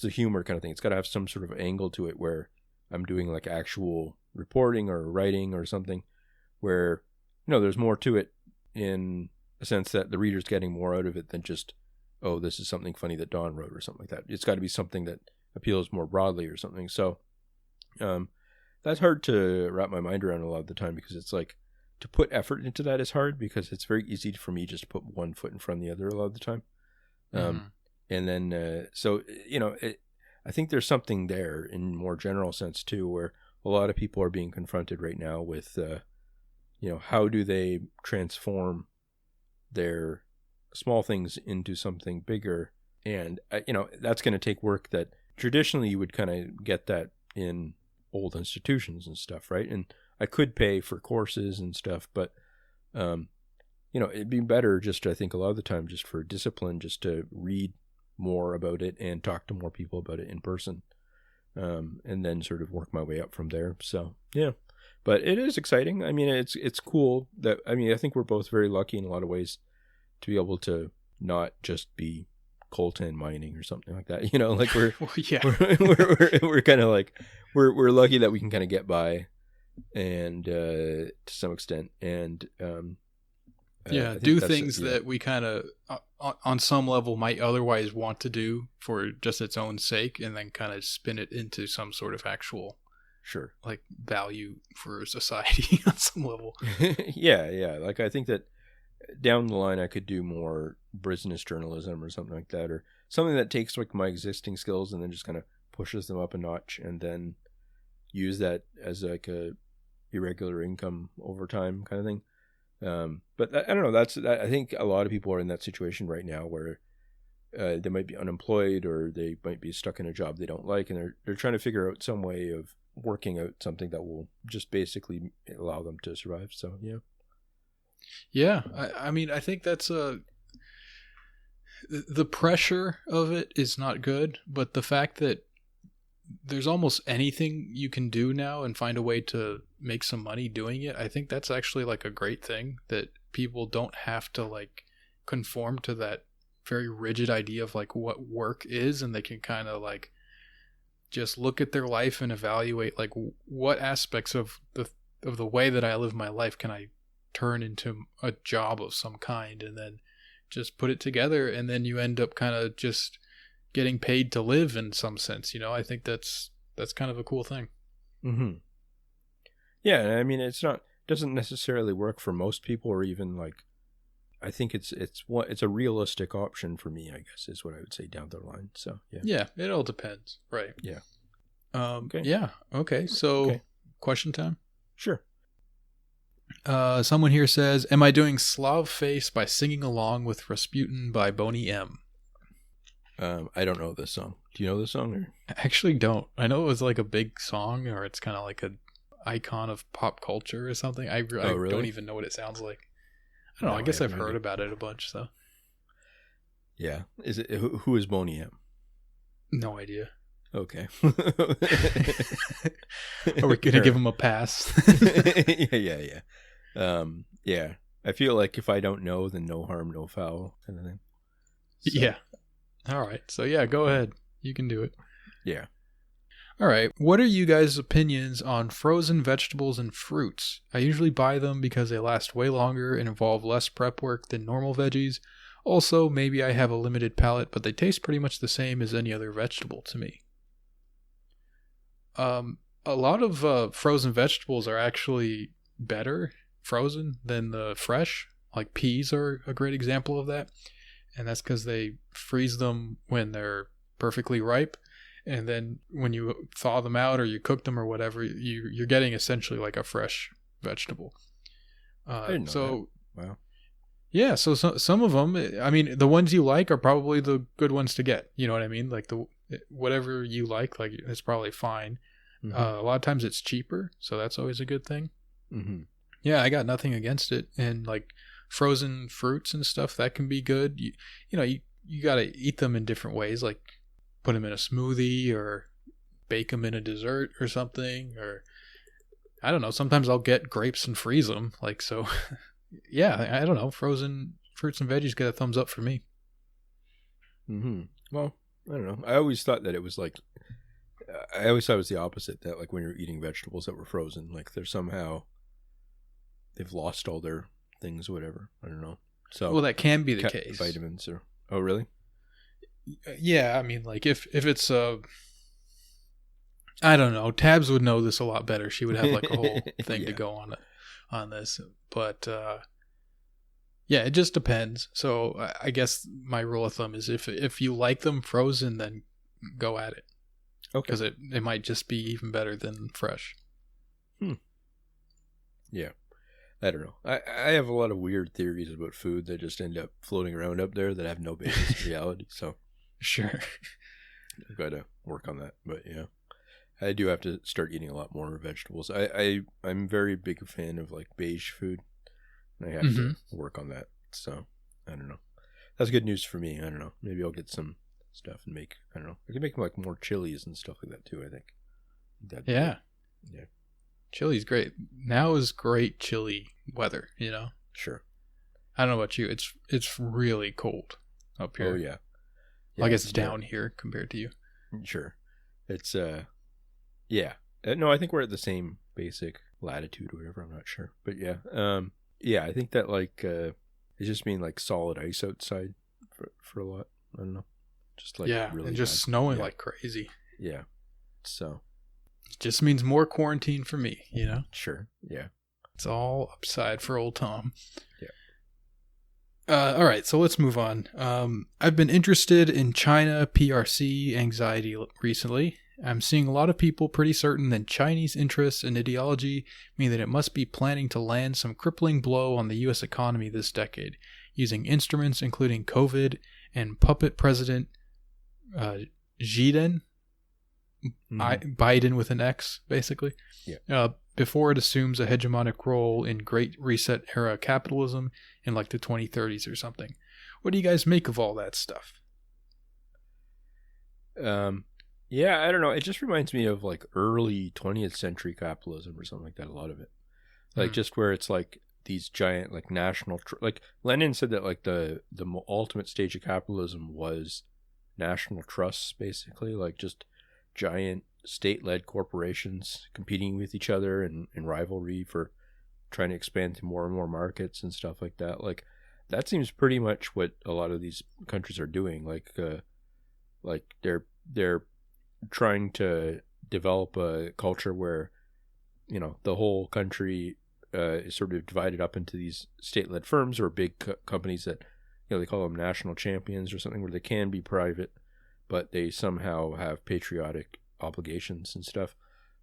S2: humor kind of thing. It's got to have some sort of angle to it, where I'm doing like actual reporting or writing or something, where there's more to it, in a sense that the reader's getting more out of it than just, oh, this is something funny that Don wrote or something like that. It's got to be something that appeals more broadly or something. So that's hard to wrap my mind around a lot of the time, because it's like, to put effort into that is hard, because it's very easy for me just to put one foot in front of the other a lot of the time. And then so I think there's something there in more general sense too, where a lot of people are being confronted right now with how do they transform their small things into something bigger. And that's going to take work that traditionally you would kind of get that in old institutions and stuff, right? And I could pay for courses and stuff, but it'd be better just, I think a lot of the time, just for discipline, just to read more about it and talk to more people about it in person, and then sort of work my way up from there. So yeah, but it is exciting. I mean, it's cool that, I mean, I think we're both very lucky in a lot of ways to be able to not just be coltan mining or something like that. Like we're
S1: Well, yeah.
S2: we're kind of like we're lucky that we can kind of get by, and to some extent, and
S1: do things that we kind of on some level might otherwise want to do for just its own sake, and then kind of spin it into some sort of actual like value for society on some level.
S2: yeah, like I think that down the line I could do more business journalism or something like that, or something that takes like my existing skills and then just kind of pushes them up a notch, and then use that as like a irregular income over time kind of thing. But I don't know. I think a lot of people are in that situation right now where they might be unemployed or they might be stuck in a job they don't like, and they're trying to figure out some way of working out something that will just basically allow them to survive. So yeah.
S1: Yeah, I mean, I think that's the pressure of it is not good, but the fact that there's almost anything you can do now and find a way to make some money doing it, I think that's actually like a great thing, that people don't have to like conform to that very rigid idea of like what work is, and they can kind of like just look at their life and evaluate like what aspects of the way that I live my life can I turn into a job of some kind, and then just put it together, and then you end up kind of just getting paid to live in some sense. I think that's kind of a cool thing.
S2: Mm-hmm. Yeah, I mean, doesn't necessarily work for most people, or even like, I think it's a realistic option for me, I guess, is what I would say down the line. So yeah.
S1: Yeah, it all depends, right?
S2: Yeah.
S1: Okay. Yeah. Okay. So, question time.
S2: Sure.
S1: Someone here says, "Am I doing Slav Face by singing along with Rasputin by Boney M?"
S2: I don't know this song. Do you know this song? Or?
S1: I actually don't. I know it was like a big song, or it's kind of like an icon of pop culture or something. I
S2: really?
S1: don't even know what it sounds like. I don't know. I guess I've heard about it a bunch, so.
S2: Yeah. Is it who is Boney M?
S1: No idea.
S2: Okay.
S1: Are we gonna give him a pass?
S2: Yeah. Yeah. I feel like if I don't know, then no harm, no foul, kind of thing. So.
S1: Yeah. All right. So yeah, go ahead. You can do it.
S2: Yeah.
S1: All right. What are you guys' opinions on frozen vegetables and fruits? I usually buy them because they last way longer and involve less prep work than normal veggies. Also, maybe I have a limited palate, but they taste pretty much the same as any other vegetable to me. A lot of frozen vegetables are actually better frozen than the fresh. Like peas are a great example of that. And that's because they freeze them when they're perfectly ripe. And then when you thaw them out or you cook them or whatever, you're getting essentially like a fresh vegetable.
S2: I didn't know that. Wow.
S1: Yeah, so some of them, I mean, the ones you like are probably the good ones to get. You know what I mean? Like whatever you like it's probably fine. Mm-hmm. A lot of times it's cheaper, so that's always a good thing.
S2: Mm-hmm.
S1: Yeah, I got nothing against it. And like frozen fruits and stuff, that can be good. You got to eat them in different ways, like put them in a smoothie or bake them in a dessert or something. Or I don't know, sometimes I'll get grapes and freeze them. Like, so yeah, I don't know. Frozen fruits and veggies get a thumbs up for me.
S2: Mm-hmm. Well, I don't know. I always thought it was the opposite, that like when you're eating vegetables that were frozen, like they've lost all their things, whatever. I don't know. So
S1: well, that can be the case.
S2: Vitamins or oh really?
S1: Yeah, I mean, like if it's I don't know. Tabs would know this a lot better. She would have like a whole thing to go on this, but yeah, it just depends. So I guess my rule of thumb is if you like them frozen, then go at it. Okay. Because it might just be even better than fresh.
S2: Yeah. I don't know. I have a lot of weird theories about food that just end up floating around up there that have no basis in reality. So
S1: sure.
S2: I've got to work on that. But yeah, I do have to start eating a lot more vegetables. I'm very big a fan of like beige food. And I have to work on that. So I don't know. That's good news for me. I don't know. Maybe I'll get some stuff and make, I don't know. I can make like more chilies and stuff like that too, I think.
S1: Yeah.
S2: Yeah.
S1: Chili's great. Now is great chili weather,
S2: Sure.
S1: I don't know about you. It's really cold up here.
S2: Oh yeah.
S1: Well, I guess it's down here compared to you.
S2: Sure. It's yeah. No, I think we're at the same basic latitude or whatever, I'm not sure. But yeah. Yeah, I think that like it's just being like solid ice outside for a lot. I don't know. Just like really
S1: and just snowing like crazy.
S2: Yeah. So
S1: it just means more quarantine for me,
S2: Sure. Yeah.
S1: It's all upside for old Tom.
S2: Yeah.
S1: All right, so let's move on. I've been interested in China PRC anxiety recently, I'm seeing a lot of people pretty certain that Chinese interests and ideology mean that it must be planning to land some crippling blow on the U.S. economy this decade, using instruments including COVID and puppet President Biden, Biden with an X, basically, before it assumes a hegemonic role in Great Reset era capitalism in like the 2030s or something. What do you guys make of all that stuff?
S2: Yeah, I don't know. It just reminds me of like early 20th century capitalism or something like that. A lot of it, like just where it's like these giant like national, like Lenin said that like the ultimate stage of capitalism was national trusts, basically, like just giant state-led corporations competing with each other and in rivalry for trying to expand to more and more markets and stuff like that. Like that seems pretty much what a lot of these countries are doing. Like they're trying to develop a culture where, you know, the whole country is sort of divided up into these state-led firms or big companies that, you know, they call them national champions or something, where they can be private, but they somehow have patriotic obligations and stuff.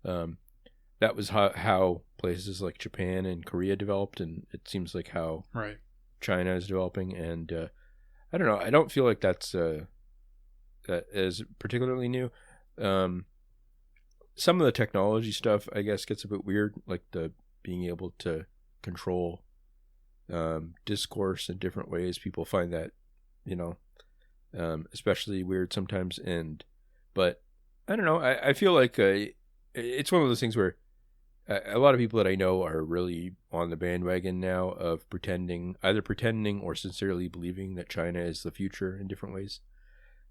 S2: That was how places like Japan and Korea developed, and it seems like how China is developing. And I don't know. I don't feel like that is particularly new. Some of the technology stuff, I guess, gets a bit weird, like the being able to control discourse in different ways. People find that, you know, especially weird sometimes. But I don't know. I feel like it's one of those things where a lot of people that I know are really on the bandwagon now of either pretending or sincerely believing that China is the future in different ways.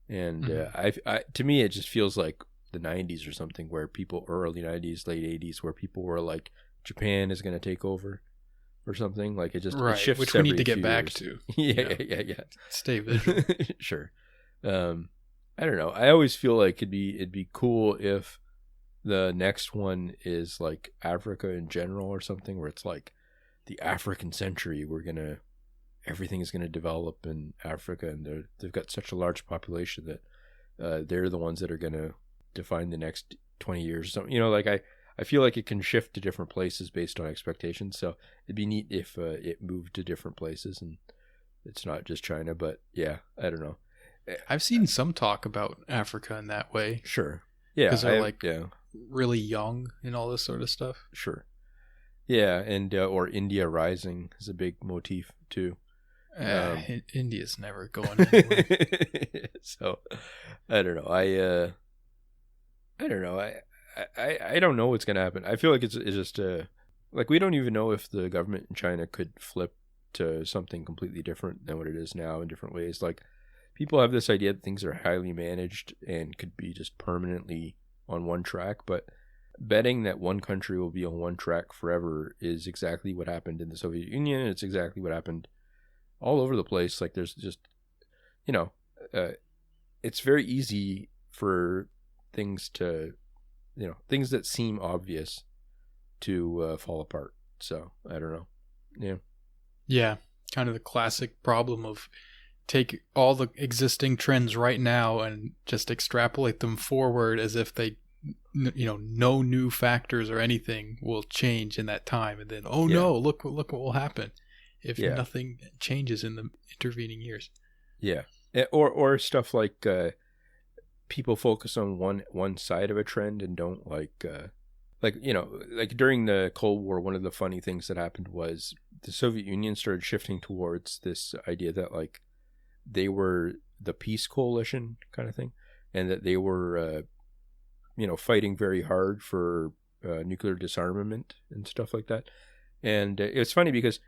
S2: And to me, it just feels like the 90s or something, where people, or early 90s, late 80s, where people were like, Japan is going to take over or something. Like it just it shifts,
S1: which we need to get back to.
S2: Yeah.
S1: Stay vigilant.
S2: Sure. I don't know. I always feel like it'd be cool if the next one is like Africa in general or something, where it's like the African century. Everything is going to develop in Africa, and they've got such a large population that they're the ones that are going to define the next 20 years or something. You know, like I feel like it can shift to different places based on expectations. So it'd be neat if it moved to different places and it's not just China. But yeah, I don't know.
S1: I've seen some talk about Africa in that way.
S2: Sure. Yeah.
S1: Because they're really young and all this sort of stuff.
S2: Sure. Yeah. And, or India rising is a big motif too.
S1: India's never going anywhere.
S2: So I don't know. I don't know. I don't know what's going to happen. I feel like it's just like we don't even know if the government in China could flip to something completely different than what it is now in different ways. Like people have this idea that things are highly managed and could be just permanently on one track, but betting that one country will be on one track forever is exactly what happened in the Soviet Union. It's exactly what happened all over the place. Like there's just, you know, it's very easy for things to, you know, things that seem obvious to fall apart. So I don't know.
S1: Yeah, kind of the classic problem of take all the existing trends right now and just extrapolate them forward as if they, you know, no new factors or anything will change in that time, and then no, look what will happen if nothing changes in the intervening years. Yeah,
S2: or stuff like people focus on one side of a trend and don't like you know, like during the Cold War, one of the funny things that happened was the Soviet Union started shifting towards this idea that like they were the peace coalition kind of thing, and that they were you know, fighting very hard for nuclear disarmament and stuff like that. And it's funny because,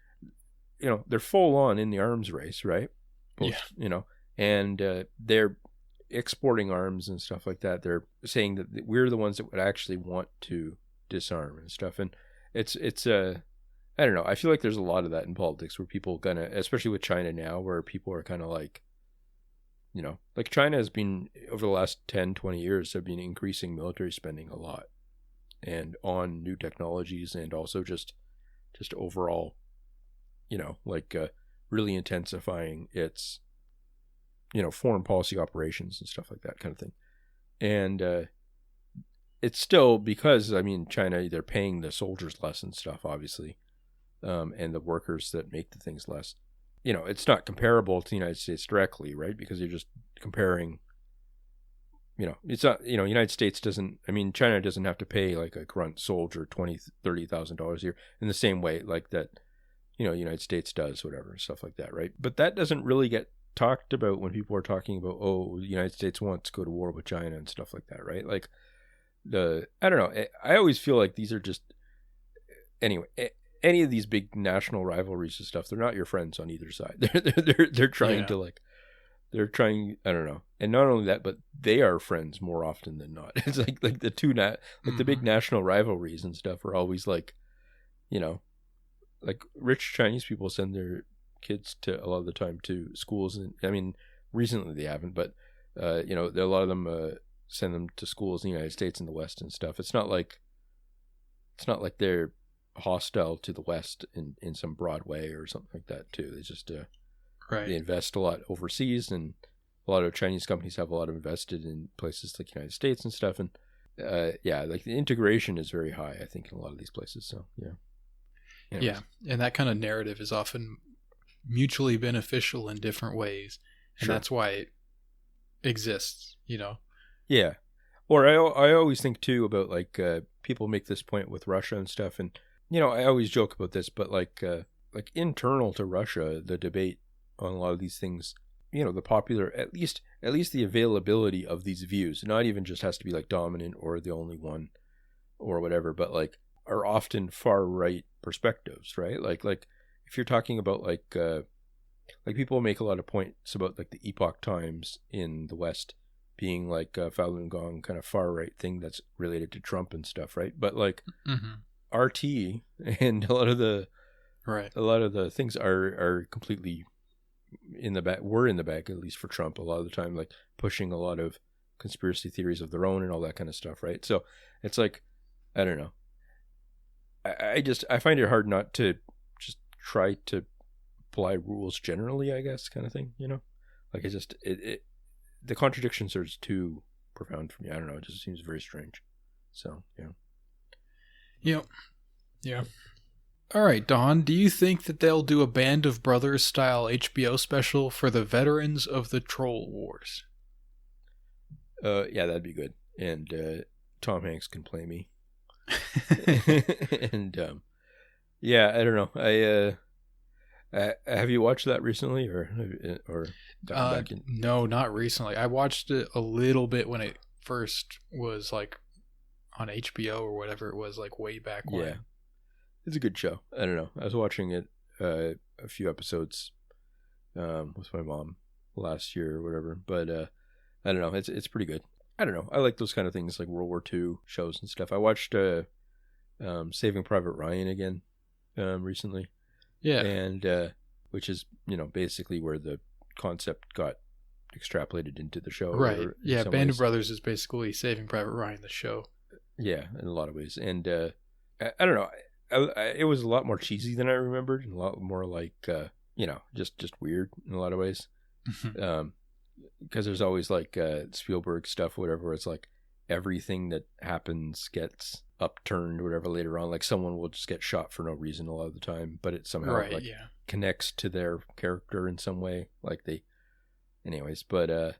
S2: you know, they're full on in the arms race, right? You know, and they're exporting arms and stuff like that. They're saying that we're the ones that would actually want to disarm and stuff. And it's I don't know. I feel like there's a lot of that in politics where people especially with China now, where people are kind of like, you know, like China has been, over the last 10, 20 years, have been increasing military spending a lot and on new technologies, and also just overall, you know, like really intensifying its, you know, foreign policy operations and stuff like that kind of thing. And it's still because, I mean, China, they're paying the soldiers less and stuff, obviously, and the workers that make the things less. You know, it's not comparable to the United States directly, right? Because you're just comparing, you know, it's not, you know, United States doesn't, I mean, China doesn't have to pay like a grunt soldier $20,000-$30,000 a year in the same way like that, you know, United States does, whatever, stuff like that, right? But that doesn't really get talked about when people are talking about, oh, the United States wants to go to war with China and stuff like that, right? Like I don't know, I always feel like these are just, anyway, any of these big national rivalries and stuff, they're not your friends on either side. They're trying to like, they're trying, I don't know. And not only that, but they are friends more often than not. It's like the two, the big national rivalries and stuff are always like, you know, like rich Chinese people send their kids to a lot of the time to schools. And I mean, recently they haven't, but, you know, a lot of them send them to schools in the United States and the West and stuff. It's not like they're hostile to the West in some broad way or something like that too. They just,
S1: right.
S2: They invest a lot overseas, and a lot of Chinese companies have a lot invested in places like the United States and stuff. And yeah, like the integration is very high, I think, in a lot of these places. So yeah. Anyways.
S1: Yeah, and that kind of narrative is often mutually beneficial in different ways, and that's why it exists, you know.
S2: Yeah, or I always think too about like people make this point with Russia and stuff, and you know, I always joke about this, but like internal to Russia, the debate on a lot of these things, you know, the popular, at least the availability of these views, not even just has to be like dominant or the only one or whatever, but like are often far right perspectives, right? Like if you're talking about like people make a lot of points about like the Epoch Times in the West being like Falun Gong kind of far right thing that's related to Trump and stuff, right? But like RT and a lot of the things are completely in the back. We're in the back, at least for Trump, a lot of the time, like pushing a lot of conspiracy theories of their own and all that kind of stuff, right? So it's like, I don't know. I find it hard not to just try to apply rules generally, I guess, kind of thing, you know? Like the contradictions are just too profound for me. I don't know. It just seems very strange. So, yeah.
S1: Yeah. All right, Don, do you think that they'll do a Band of Brothers style HBO special for the veterans of the Troll Wars?
S2: Yeah, that'd be good. And Tom Hanks can play me. And yeah, I don't know. Have you watched that recently, or back in?
S1: No, not recently. I watched it a little bit when it first was like on HBO or whatever it was, like way back when.
S2: Yeah, it's a good show. I don't know. I was watching it a few episodes with my mom last year or whatever, but I don't know. It's pretty good. I don't know. I like those kind of things, like World War II shows and stuff. I watched Saving Private Ryan again recently.
S1: Yeah.
S2: And which is, you know, basically where the concept got extrapolated into the show.
S1: Right. Yeah, Band of Brothers is basically Saving Private Ryan, the show.
S2: Yeah, in a lot of ways. And I don't know. It was a lot more cheesy than I remembered, and a lot more like, you know, just weird in a lot of ways. Because there's always like Spielberg stuff, whatever, where it's like everything that happens gets upturned or whatever later on. Like someone will just get shot for no reason a lot of the time, but it somehow connects to their character in some way. Like anyways, but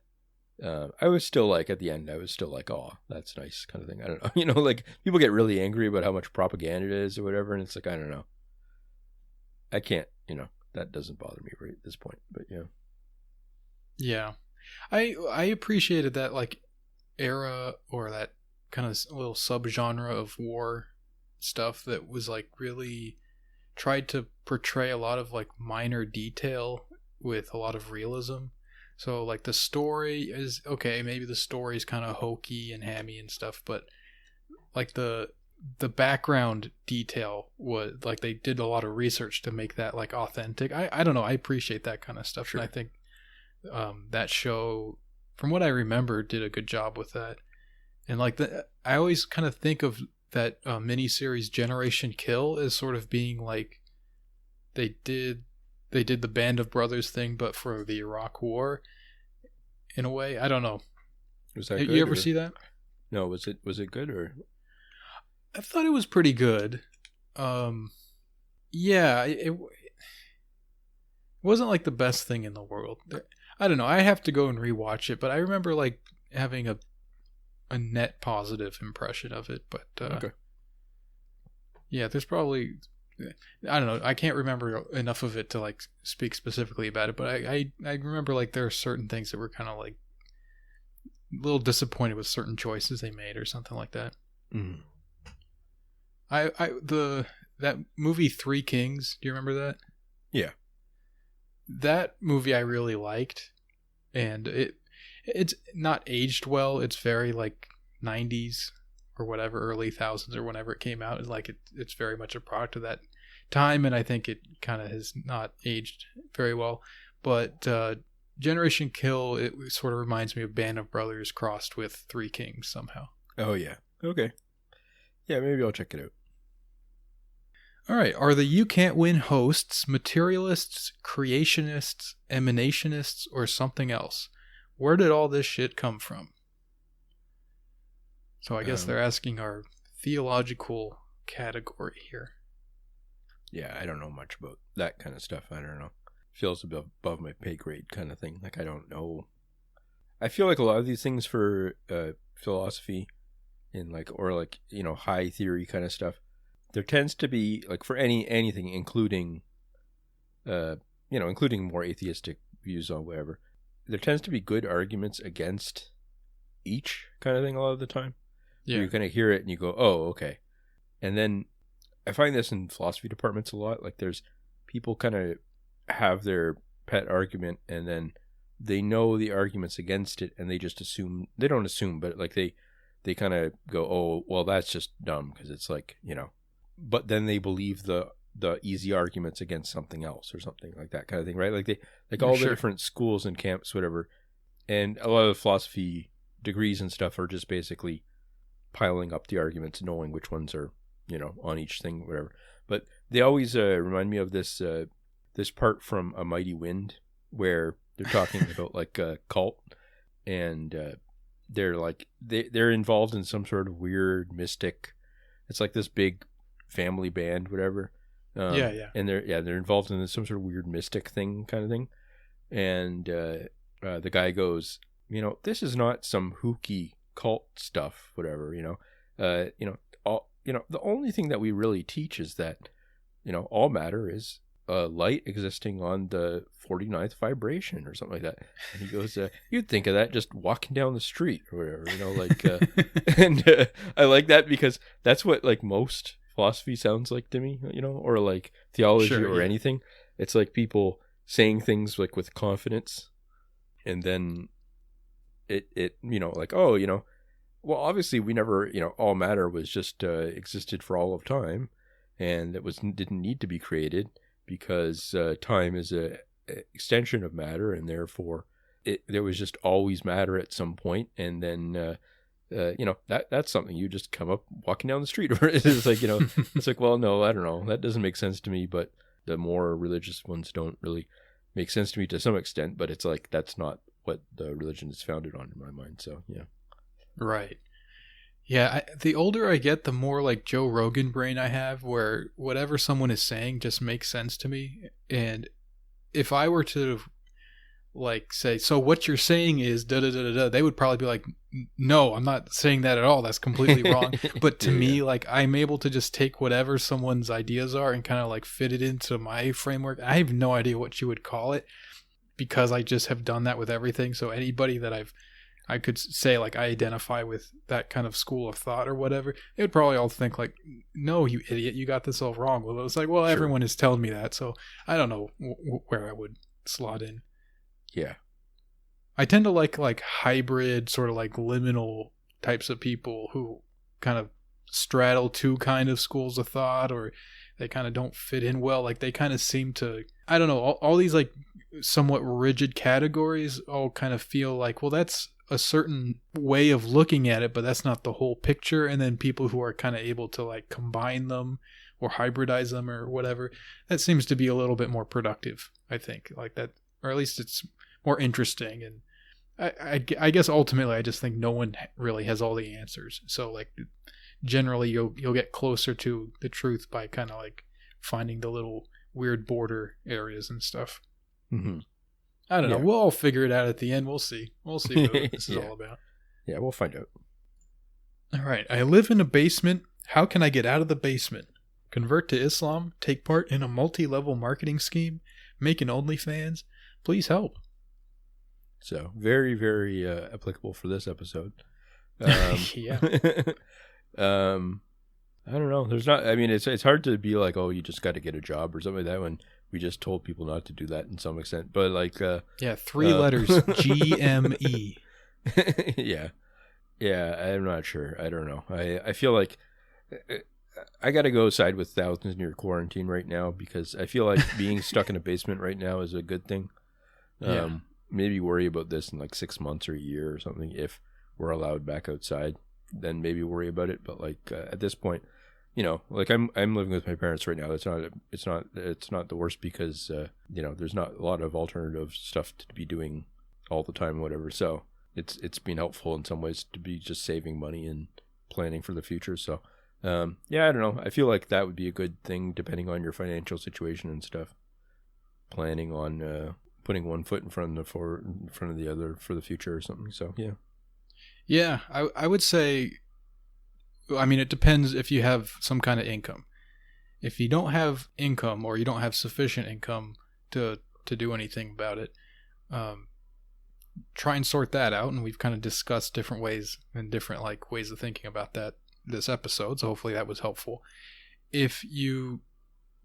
S2: I was still like, at the end, I was still like, oh, that's nice kind of thing. I don't know. You know, like people get really angry about how much propaganda it is or whatever. And it's like, I don't know. I can't, you know, that doesn't bother me right at this point, but yeah.
S1: Yeah. I appreciated that like era, or that kind of little subgenre of war stuff that was like really tried to portray a lot of like minor detail with a lot of realism. So like the story is okay, maybe the story is kind of hokey and hammy and stuff, but like the background detail was like they did a lot of research to make that like authentic. I don't know, I appreciate that kind of stuff. Sure. And I think that show, from what I remember, did a good job with that. And like I always kind of think of that miniseries Generation Kill as sort of being like they did the Band of Brothers thing, but for the Iraq War, in a way. I don't know.
S2: Was that
S1: good?
S2: You
S1: ever see that?
S2: No, was it good or?
S1: I thought it was pretty good. Yeah, it wasn't like the best thing in the world. I don't know. I have to go and rewatch it, but I remember like having a net positive impression of it. But
S2: Okay.
S1: yeah, there's probably, I don't know. I can't remember enough of it to like speak specifically about it. But I remember like there are certain things that were kind of like a little disappointed with certain choices they made or something like that.
S2: Mm.
S1: That movie Three Kings. Do you remember that?
S2: Yeah.
S1: That movie I really liked, and it's not aged well. It's very like 90s or whatever, early thousands or whenever it came out. It's like it's very much a product of that time, and I think it kind of has not aged very well. But Generation Kill, it sort of reminds me of Band of Brothers crossed with Three Kings somehow.
S2: Oh yeah. Okay. Yeah, maybe I'll check it out.
S1: All right. Are the You Can't Win hosts materialists, creationists, emanationists, or something else? Where did all this shit come from? So I guess they're asking our theological category here.
S2: Yeah, I don't know much about that kind of stuff. I don't know. Feels above my pay grade kind of thing. Like, I don't know. I feel like a lot of these things for philosophy and like, or like, you know, high theory kind of stuff, there tends to be like for anything, including, including more atheistic views on whatever, there tends to be good arguments against each kind of thing a lot of the time. Yeah. You kind of hear it and you go, oh, okay. And then I find this in philosophy departments a lot. Like there's people kind of have their pet argument and then they know the arguments against it and they just assume, they don't assume, but like they kind of go, oh, well, that's just dumb because it's like, you know, but then they believe the easy arguments against something else or something like that kind of thing, right? Like they, like all the different schools and camps, whatever. And a lot of philosophy degrees and stuff are just basically piling up the arguments, knowing which ones are, you know, on each thing, whatever. But they always remind me of this part from A Mighty Wind where they're talking about like a cult and they're like they're involved in some sort of weird mystic. It's like this big family band, whatever. And they're involved in some sort of weird mystic thing, kind of thing. And the guy goes, you know, this is not some hooky cult stuff, whatever. The only thing that we really teach is that, you know, all matter is light existing on the 49th vibration or something like that. And he goes, you'd think of that just walking down the street or whatever, you know, like, and I like that because that's what like most philosophy sounds like to me, you know, or like theology or anything. It's like people saying things like with confidence and then it, you know, like, oh, you know, well, obviously we never, you know, all matter was just existed for all of time and it didn't need to be created because time is a extension of matter and therefore there was just always matter at some point and then you know, that's something you just come up walking down the street. It's like, you know, it's like, well, no, I don't know. That doesn't make sense to me, but the more religious ones don't really make sense to me to some extent, but it's like, that's not what the religion is founded on in my mind. So, yeah.
S1: Right. Yeah. The older I get, the more like Joe Rogan brain I have where whatever someone is saying just makes sense to me. And if I were to like say, so what you're saying is da da da da da, they would probably be like, no, I'm not saying that at all. That's completely wrong. But to me, like I'm able to just take whatever someone's ideas are and kind of like fit it into my framework. I have no idea what you would call it because I just have done that with everything. So anybody that I could say like I identify with that kind of school of thought or whatever, they would probably all think like, no, you idiot, you got this all wrong. Well, it was like, well, everyone is telling me that. So I don't know where I would slot in.
S2: Yeah.
S1: I tend to like hybrid sort of like liminal types of people who kind of straddle two kind of schools of thought or they kind of don't fit in well. Like they kind of seem to, I don't know, all these like somewhat rigid categories all kind of feel like, well, that's a certain way of looking at it, but that's not the whole picture. And then people who are kind of able to like combine them or hybridize them or whatever, that seems to be a little bit more productive, I think, like that, or at least it's more interesting. And I guess ultimately I just think no one really has all the answers. So like generally you'll get closer to the truth by kind of like finding the little weird border areas and stuff.
S2: Mm-hmm.
S1: I don't know. We'll all figure it out at the end. We'll see. We'll see what this is all about.
S2: Yeah, we'll find out.
S1: All right. I live in a basement. How can I get out of the basement? Convert to Islam? Take part in a multi-level marketing scheme? Make an OnlyFans? Please help.
S2: So, very, very applicable for this episode.
S1: Yeah.
S2: I don't know. There's not. I mean, it's hard to be like, oh, you just got to get a job or something like that when we just told people not to do that in some extent. But like,
S1: 3 letters, GME.
S2: Yeah. I'm not sure. I don't know. I feel like I got to go side with Thousands Near Quarantine right now because I feel like being stuck in a basement right now is a good thing. Maybe worry about this in like 6 months or a year or something if we're allowed back outside. Then maybe worry about it. But like at this point, you know, like I'm living with my parents right now. It's not the worst because you know, there's not a lot of alternative stuff to be doing all the time, whatever. So it's been helpful in some ways to be just saving money and planning for the future. So yeah, I don't know. I feel like that would be a good thing depending on your financial situation and stuff. Planning on putting one foot in front of the other for the future or something. So yeah.
S1: Yeah, I would say, I mean, it depends if you have some kind of income. If you don't have income or you don't have sufficient income to do anything about it, try and sort that out. And we've kind of discussed different ways and different like ways of thinking about that this episode. So hopefully that was helpful. If you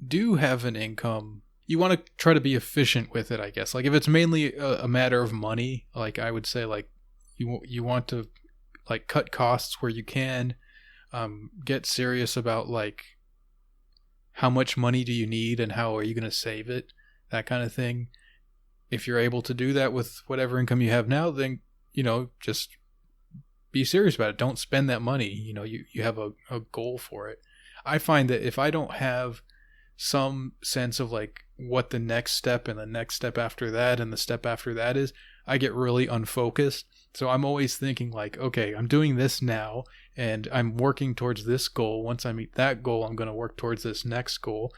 S1: do have an income, you want to try to be efficient with it, I guess. Like if it's mainly a matter of money, like I would say like, you want to like cut costs where you can, get serious about like how much money do you need and how are you going to save it, that kind of thing. If you're able to do that with whatever income you have now, then, you know, just be serious about it. Don't spend that money. You know, you have a goal for it. I find that if I don't have some sense of like what the next step and the next step after that and the step after that is, I get really unfocused. So I'm always thinking like, okay, I'm doing this now and I'm working towards this goal. Once I meet that goal, I'm going to work towards this next goal.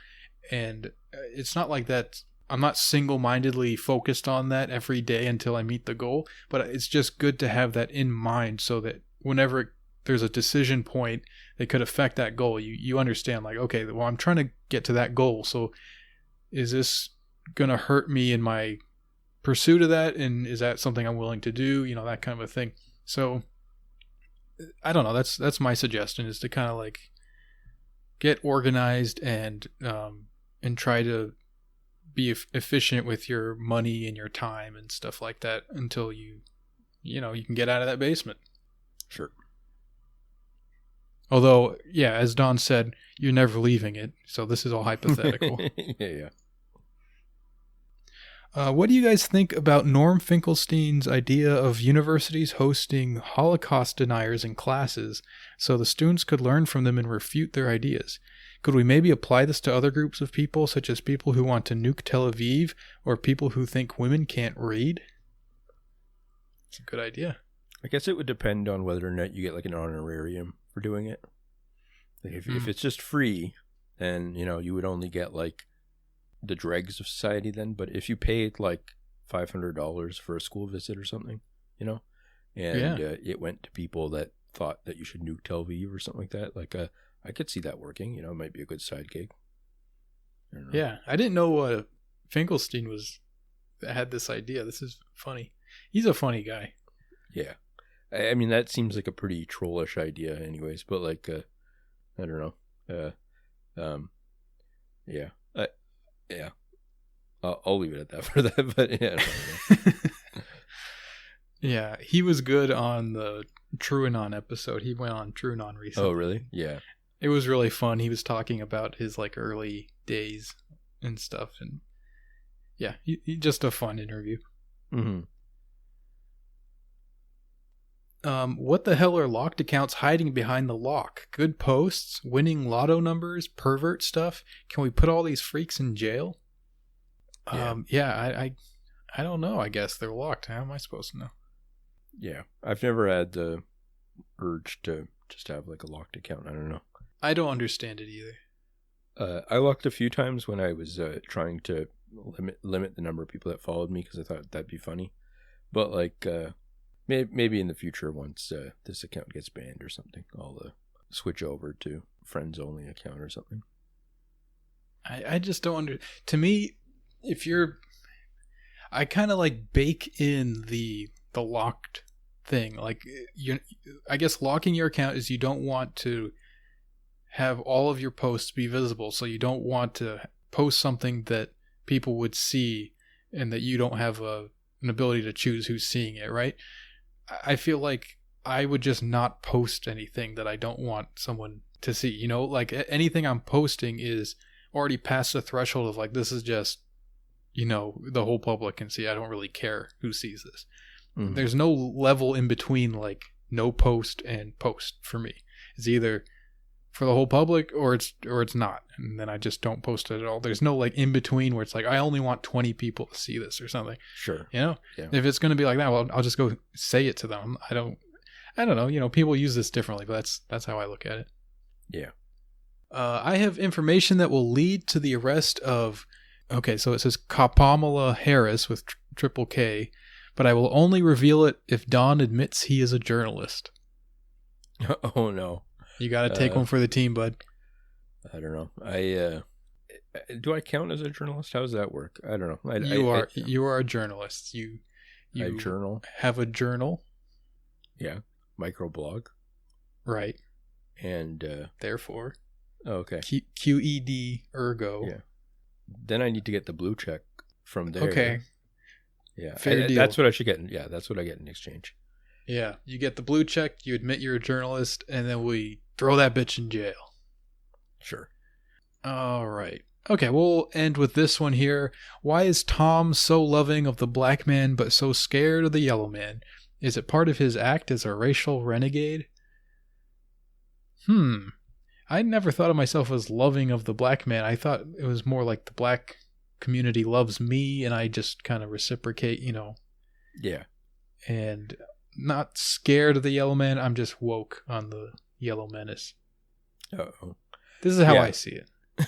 S1: And it's not like that. I'm not single-mindedly focused on that every day until I meet the goal, but it's just good to have that in mind so that whenever there's a decision point that could affect that goal, you understand like, okay, well, I'm trying to get to that goal. So is this going to hurt me in my pursuit of that, and is that something I'm willing to do, you know, that kind of a thing. So I don't know, that's my suggestion, is to kind of like get organized and try to be efficient with your money and your time and stuff like that until you can get out of that basement.
S2: Sure.
S1: Although, yeah, as Don said, you're never leaving it, so this is all hypothetical.
S2: Yeah.
S1: What do you guys think about Norm Finkelstein's idea of universities hosting Holocaust deniers in classes so the students could learn from them and refute their ideas? Could we maybe apply this to other groups of people, such as people who want to nuke Tel Aviv or people who think women can't read? It's a good idea.
S2: I guess it would depend on whether or not you get like an honorarium for doing it. Like if it's just free, then, you know, you would only get like the dregs of society then. But if you paid like $500 for a school visit or something, you know, and it went to people that thought that you should nuke Tel Aviv or something like that, like I could see that working. You know, it might be a good side gig.
S1: I didn't know Finkelstein had this idea. This is funny. He's a funny guy.
S2: Yeah. I mean, that seems like a pretty trollish idea anyways, but like, I don't know. Yeah. Yeah. I'll leave it at that for that, but yeah.
S1: Yeah, he was good on the TrueAnon episode. He went on TrueAnon recently.
S2: Oh, really? Yeah.
S1: It was really fun. He was talking about his like early days and stuff, and yeah, he just a fun interview.
S2: Mm-hmm.
S1: What the hell are locked accounts hiding behind the lock? Good posts, winning lotto numbers, pervert stuff. Can we put all these freaks in jail?
S2: Yeah.
S1: I don't know. I guess they're locked. How am I supposed to know?
S2: Yeah, I've never had the urge to just have like a locked account. I don't know.
S1: I don't understand it either.
S2: I locked a few times when I was trying to limit the number of people that followed me because I thought that'd be funny. But like maybe in the future, once this account gets banned or something, I'll switch over to friends only account or something.
S1: I just don't to me, I kind of like bake in the locked thing. Like I guess locking your account is you don't want to have all of your posts be visible, so you don't want to post something that people would see and that you don't have an ability to choose who's seeing it, right? I feel like I would just not post anything that I don't want someone to see, you know, like anything I'm posting is already past the threshold of like, this is just, you know, the whole public can see. I don't really care who sees this. Mm-hmm. There's no level in between like no post and post for me. It's either for the whole public or it's not, and then I just don't post it at all. There's no like in between where it's like I only want 20 people to see this or something.
S2: Sure.
S1: You know,
S2: yeah.
S1: If it's going to be like that, well, I'll just go say it to them. I don't know. You know, people use this differently, but that's how I look at it.
S2: Yeah.
S1: I have information that will lead to the arrest of. Okay, so it says Kamala Harris with triple K, but I will only reveal it if Don admits he is a journalist.
S2: Oh no.
S1: You got to take one for the team, bud.
S2: I don't know. Do I count as a journalist? How does that work? I don't know.
S1: You are a journalist. You
S2: journal.
S1: Have a journal.
S2: Yeah. Microblog.
S1: Right.
S2: And
S1: therefore.
S2: Okay.
S1: QED ergo.
S2: Yeah. Then I need to get the blue check from there.
S1: Okay.
S2: Yeah.
S1: Fair deal.
S2: That's what I should get. Yeah, that's what I get in exchange.
S1: Yeah. You get the blue check, you admit you're a journalist, and then we throw that bitch in jail.
S2: Sure.
S1: All right. Okay, we'll end with this one here. Why is Tom so loving of the black man but so scared of the yellow man? Is it part of his act as a racial renegade? I never thought of myself as loving of the black man. I thought it was more like the black community loves me and I just kind of reciprocate, you know.
S2: Yeah.
S1: And not scared of the yellow man. I'm just woke on the yellow menace.
S2: Uh-oh.
S1: This is how I see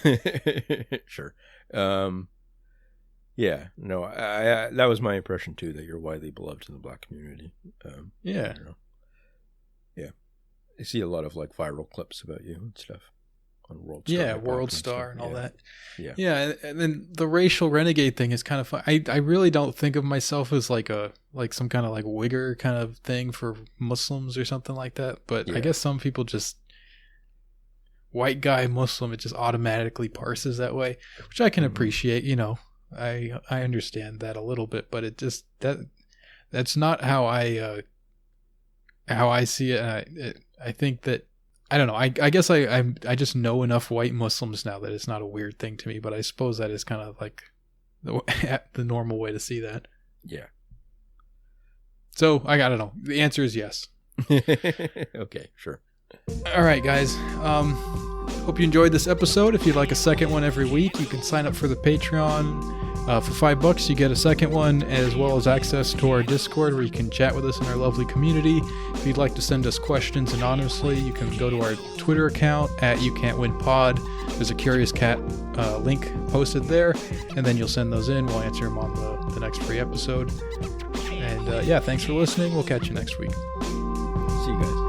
S2: it. Sure. Yeah. No, I that was my impression too, that you're widely beloved in the black community.
S1: Yeah.
S2: Yeah. I see a lot of like viral clips about you and stuff on World Star.
S1: Yeah, World Star and all that.
S2: Yeah.
S1: Yeah, and then the racial renegade thing is kind of fun. I really don't think of myself as like some kind of like wigger kind of thing for Muslims or something like that. But I guess some people just white guy Muslim, it just automatically parses that way, which I can appreciate. You know, I understand that a little bit, but it just that's not how I see it. I think that I don't know. I guess I just know enough white Muslims now that it's not a weird thing to me. But I suppose that is kind of like the normal way to see that.
S2: Yeah.
S1: So I don't know. The answer is yes.
S2: Okay, sure.
S1: All right, guys. Hope you enjoyed this episode. If you'd like a second one every week, you can sign up for the Patreon. For $5, you get a second one, as well as access to our Discord, where you can chat with us in our lovely community. If you'd like to send us questions anonymously, you can go to our Twitter account at YouCan'tWinPod. There's a Curious Cat link posted there, and then you'll send those in. We'll answer them on the next free episode. And thanks for listening. We'll catch you next week.
S2: See you guys.